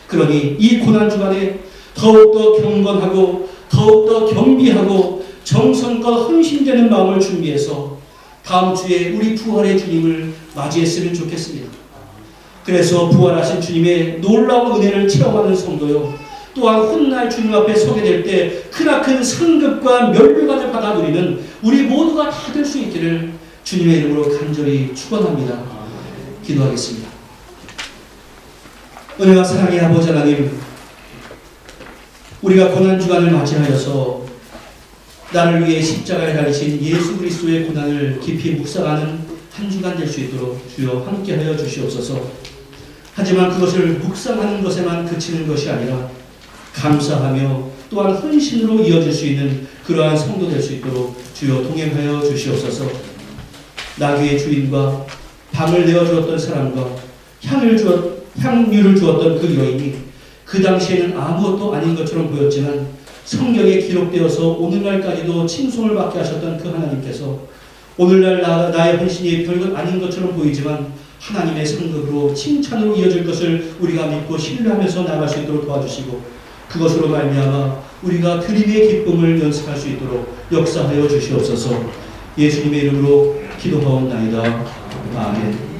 그러니 이 고난주간에 더욱더 경건하고 더욱더 겸비하고 정성껏 헌신되는 마음을 준비해서 다음 주에 우리 부활의 주님을 맞이했으면 좋겠습니다. 그래서 부활하신 주님의 놀라운 은혜를 체험하는 성도요, 또한 훗날 주님 앞에 서게 될 때 크나큰 상급과 면류관을 받아 누리는 우리 모두가 다 될 수 있기를 주님의 이름으로 간절히 축원합니다. 기도하겠습니다. 은혜와 사랑의 아버지 하나님, 우리가 고난주간을 맞이하여서 나를 위해 십자가에 달리신 예수 그리스도의 고난을 깊이 묵상하는 한 주간 될 수 있도록 주여 함께하여 주시옵소서. 하지만 그것을 묵상하는 것에만 그치는 것이 아니라 감사하며 또한 헌신으로 이어질 수 있는 그러한 성도 될 수 있도록 주여 동행하여 주시옵소서. 나귀의 주인과 방을 내어주었던 사람과 향유를 주었던 그 여인이 그 당시에는 아무것도 아닌 것처럼 보였지만 성경에 기록되어서 오늘날까지도 칭송을 받게 하셨던 그 하나님께서 오늘날 나의 헌신이 별것 아닌 것처럼 보이지만 하나님의 상급으로 칭찬으로 이어질 것을 우리가 믿고 신뢰하면서 나아갈 수 있도록 도와주시고 그것으로 말미암아 우리가 드림의 기쁨을 연습할 수 있도록 역사하여 주시옵소서. 예수님의 이름으로 기도하옵나이다. 아멘.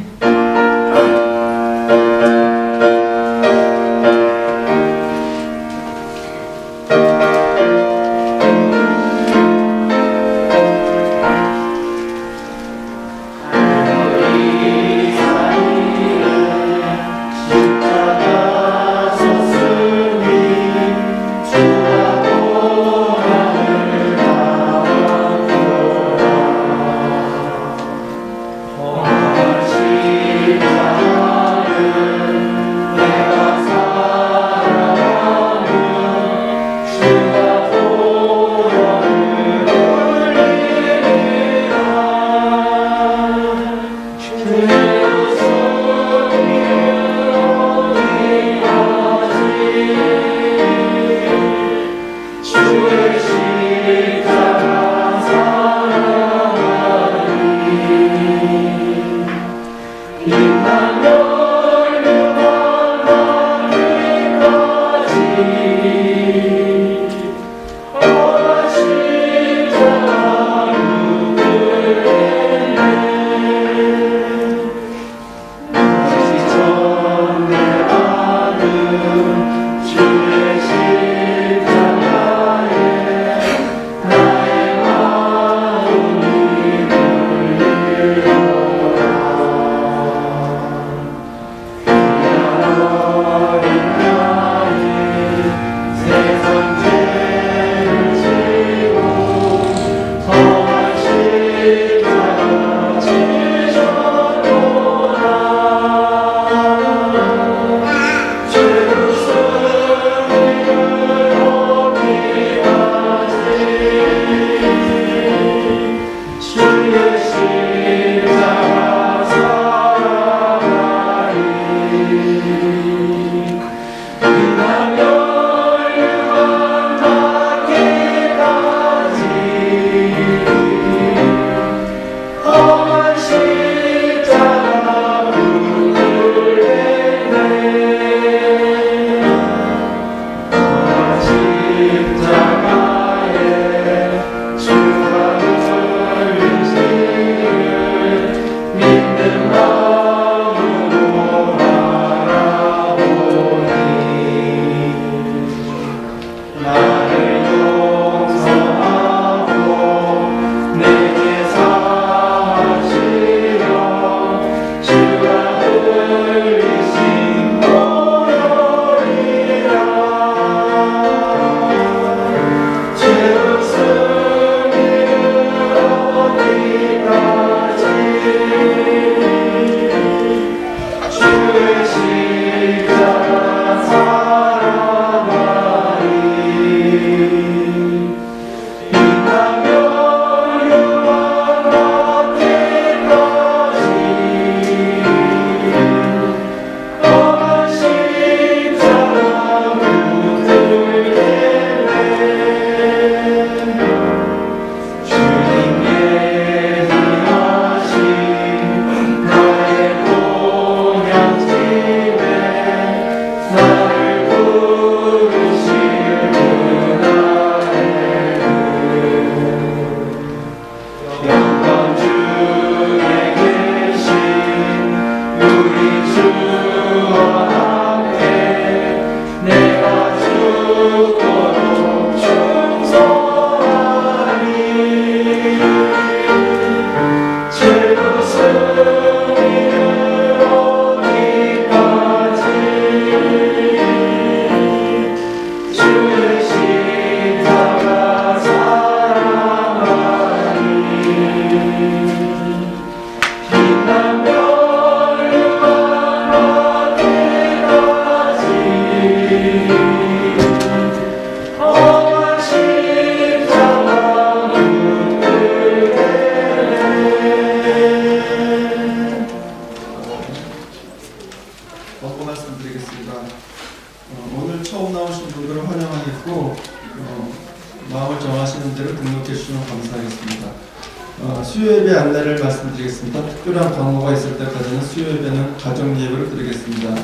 수요예배 안내를 말씀드리겠습니다. 특별한 광고가 있을 때까지는 수요예배는 가정예배로 드리겠습니다.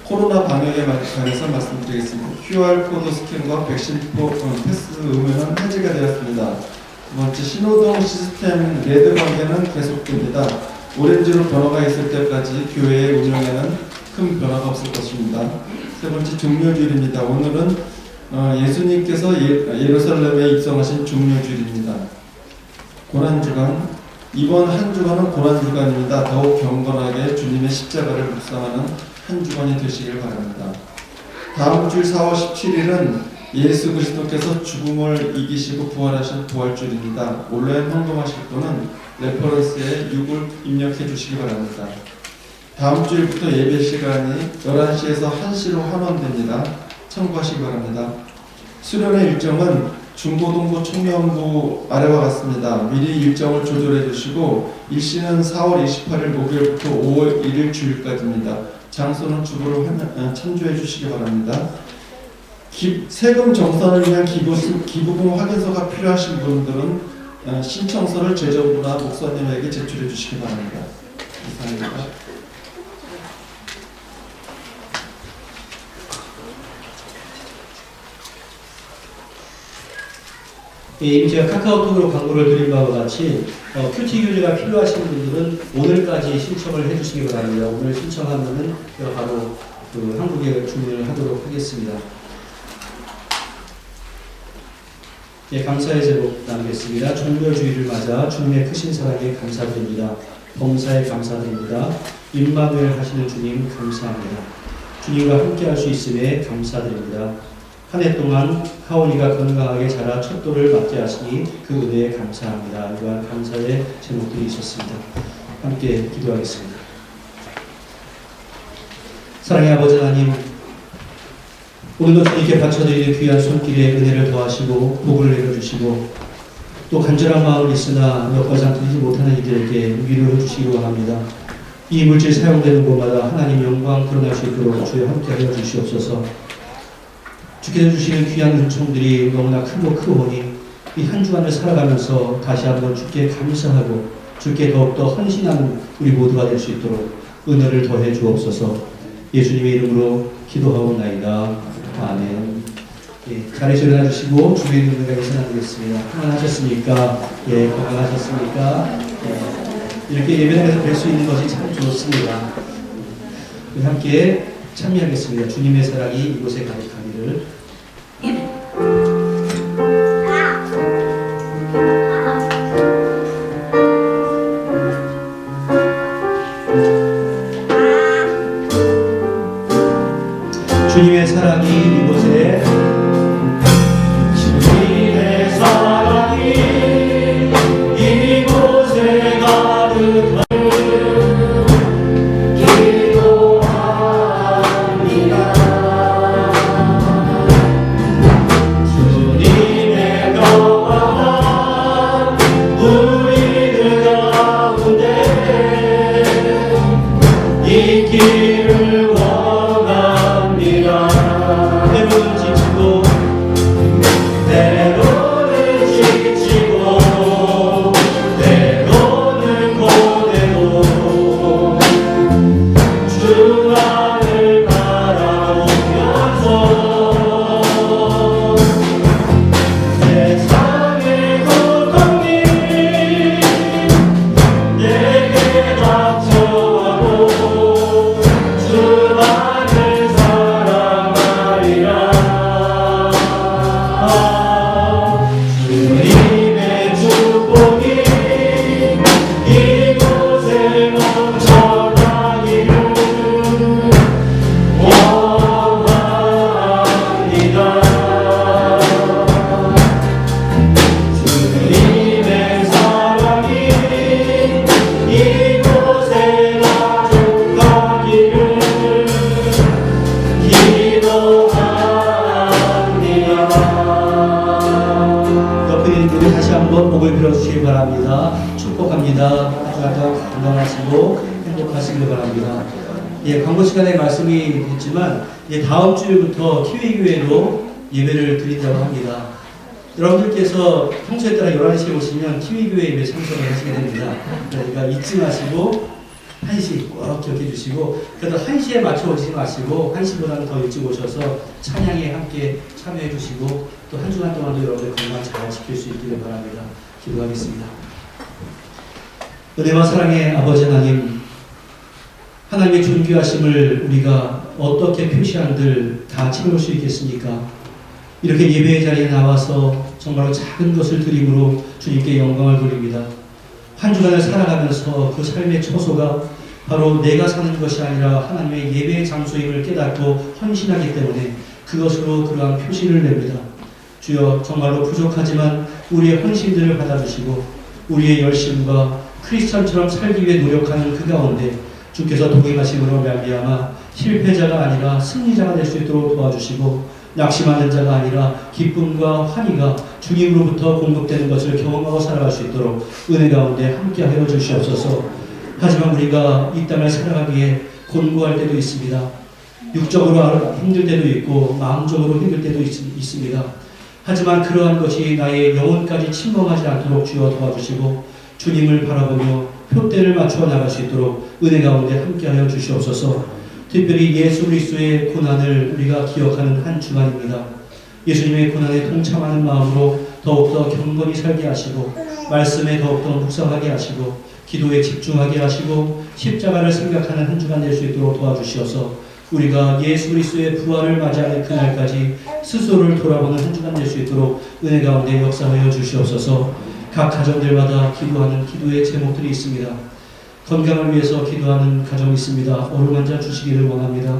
코로나 방역에 관해서 말씀드리겠습니다. QR코드 스캔과 백신 패스 의무는 해제가 되었습니다. 두 번째, 신호등 시스템 레드 관계는 계속됩니다. 오렌지로 변화가 있을 때까지 교회의 운영에는 큰 변화가 없을 것입니다. 세 번째, 중묘주일입니다. 오늘은 예수님께서 예루살렘에 입성하신 중묘주일입니다. 고난주간, 이번 한 주간은 고난주간입니다. 더욱 경건하게 주님의 십자가를 묵상하는 한 주간이 되시길 바랍니다. 다음 주 4월 17일은 예수 그리스도께서 죽음을 이기시고 부활하신 부활주일입니다. 온라인 헌금하실 분은 레퍼런스에 6을 입력해 주시기 바랍니다. 다음 주일부터 예배 시간이 11시에서 1시로 환원됩니다. 참고하시기 바랍니다. 수련회 일정은 중고등부 청년부 아래와 같습니다. 미리 일정을 조절해 주시고 일시는 4월 28일 목요일부터 5월 1일 주일까지입니다. 장소는 주부로 참조해 주시기 바랍니다. 세금 정산을 위한 기부금 확인서가 필요하신 분들은 신청서를 제정부나 목사님에게 제출해 주시기 바랍니다. 이상입니다. 이미 제가 카카오톡으로 광고를 드린 바와 같이 큐티 교재가 필요하신 분들은 오늘까지 신청을 해주시기 바랍니다. 오늘 신청하면은 바로 한국에 주문을 하도록 하겠습니다. 예, 감사의 제목 나누겠습니다. 종료주의를 맞아 주님의 크신 사랑에 감사드립니다. 범사에 감사드립니다. 임마누엘 하시는 주님 감사합니다. 주님과 함께 할 수 있음에 감사드립니다. 한 해 동안 하온이가 건강하게 자라 척도를 맞게 하시니 그 은혜에 감사합니다. 이러한 감사의 제목들이 있었습니다. 함께 기도하겠습니다. 사랑의 아버지 하나님, 오늘도 주님께 바쳐드리는 귀한 손길에 은혜를 더하시고 복을 내려주시고 또 간절한 마음을 있으나 여과장 드리지 못하는 이들에게 위로해 주시기 원합니다. 이 물질 사용되는 곳마다 하나님 영광 드러날 수 있도록 주여 함께하여 주시옵소서. 주께서 주시는 귀한 은총들이 너무나 크고 크오니 이 한 주간을 살아가면서 다시 한번 주께 감사하고 주께 더욱더 헌신하는 우리 모두가 될 수 있도록 은혜를 더해 주옵소서. 예수님의 이름으로 기도하옵나이다. 아멘. 예, 자리에서 일어나주시고 주변에 있는 분에게 나누겠습니다. 평안하셨습니까? 예, 건강하셨습니까? 예, 이렇게 예배당에서 뵐 수 있는 것이 참 좋습니다. 우리 함께 참여하겠습니다. 주님의 사랑이 이곳에 가득하기를. 주님의 사랑이 이곳에 주님의 사랑이 이곳에 가득하기를 목을 빌어주시기 바랍니다. 축복합니다. 아주 건강하시고 행복하시길 바랍니다. 예, 광고 시간에 말씀이 됐지만 다음 주부터 키위교회로 예배를 드린다고 합니다. 여러분들께서 평소에 따라 11시에 오시면 키위교회 예배 참석을 하시게 됩니다. 그러니까 잊지 마시고 1시 꼭 기억해 주시고, 그래도 1시에 맞춰 오지 마시고 1시보다는 더 일찍 오셔서 찬양에 함께 참여해 주시고, 또 한 주간 동안도 여러분들 건강 잘 지킬 수 있기를 바랍니다. 기도하겠습니다. 은혜와 사랑의 아버지 하나님, 하나님의 존귀하심을 우리가 어떻게 표시한들 다 채울 수 있겠습니까? 이렇게 예배의 자리에 나와서 정말로 작은 것을 드림으로 주님께 영광을 돌립니다. 한 주간을 살아가면서 그 삶의 처소가 바로 내가 사는 것이 아니라 하나님의 예배의 장소임을 깨닫고 헌신하기 때문에 그것으로 그러한 표시를 냅니다. 주여, 정말로 부족하지만 우리의 헌신들을 받아주시고 우리의 열심과 크리스천처럼 살기 위해 노력하는 그 가운데 주께서 동행하심으로 말미암아 실패자가 아니라 승리자가 될 수 있도록 도와주시고, 낙심하는 자가 아니라 기쁨과 환희가 주님으로부터 공급되는 것을 경험하고 살아갈 수 있도록 은혜 가운데 함께하여 주시옵소서. 하지만 우리가 이 땅을 살아가기에 곤고할 때도 있습니다. 육적으로 힘들 때도 있고 마음적으로 힘들 때도 있습니다. 하지만 그러한 것이 나의 영혼까지 침범하지 않도록 주여 도와주시고 주님을 바라보며 표대를 맞추어 나갈 수 있도록 은혜 가운데 함께하여 주시옵소서. 특별히 예수 그리스도의 고난을 우리가 기억하는 한 주간입니다. 예수님의 고난에 동참하는 마음으로 더욱더 경건히 살게 하시고 말씀에 더욱더 묵상하게 하시고 기도에 집중하게 하시고 십자가를 생각하는 한 주간 될 수 있도록 도와주시어서 우리가 예수 그리스도의 부활을 맞이하는 그날까지 스스로를 돌아보는 한 주간 될 수 있도록 은혜 가운데 역사하여 주시옵소서. 각 가정들마다 기도하는 기도의 제목들이 있습니다. 건강을 위해서 기도하는 가정이 있습니다. 어루만져 주시기를 원합니다.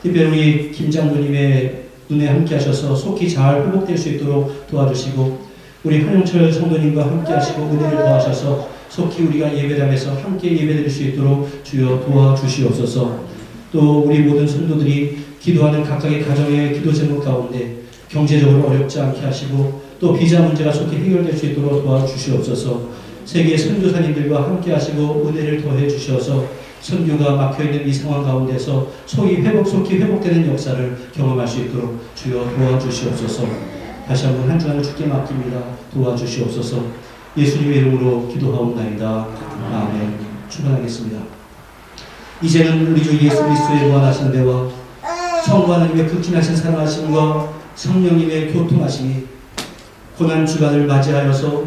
특별히 우리 김 장로님의 눈에 함께 하셔서 속히 잘 회복될 수 있도록 도와주시고, 우리 한영철 성도님과 함께 하시고 은혜를 더하셔서 속히 우리가 예배당에서 함께 예배드릴 수 있도록 주여 도와주시옵소서. 또 우리 모든 성도들이 기도하는 각각의 가정의 기도 제목 가운데 경제적으로 어렵지 않게 하시고 또 비자 문제가 속히 해결될 수 있도록 도와주시옵소서. 세계 선교사님들과 함께 하시고 은혜를 더해 주셔서 선교가 막혀있는 이 상황 가운데서 속히 회복되는 역사를 경험할 수 있도록 주여 도와주시옵소서. 다시 한번 한 주간을 주께 맡깁니다. 도와주시옵소서. 예수님의 이름으로 기도하옵나이다. 아멘. 축원하겠습니다. 이제는 우리 주 예수 그리스도의 무한하신 은혜와 성부 하나님의 극진하신 사랑하심과 성령님의 교통하심이 고난 주간을 맞이하여서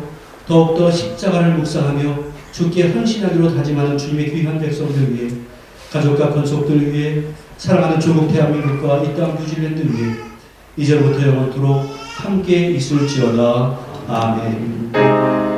더욱더 십자가를 묵상하며 주께 헌신하기로 다짐하는 주님의 귀한 백성들 위해, 가족과 권속들 위해, 사랑하는 조국 대한민국과 이 땅 뉴질랜드 위해 이제부터 영원토록 함께 있을지어다. 아멘.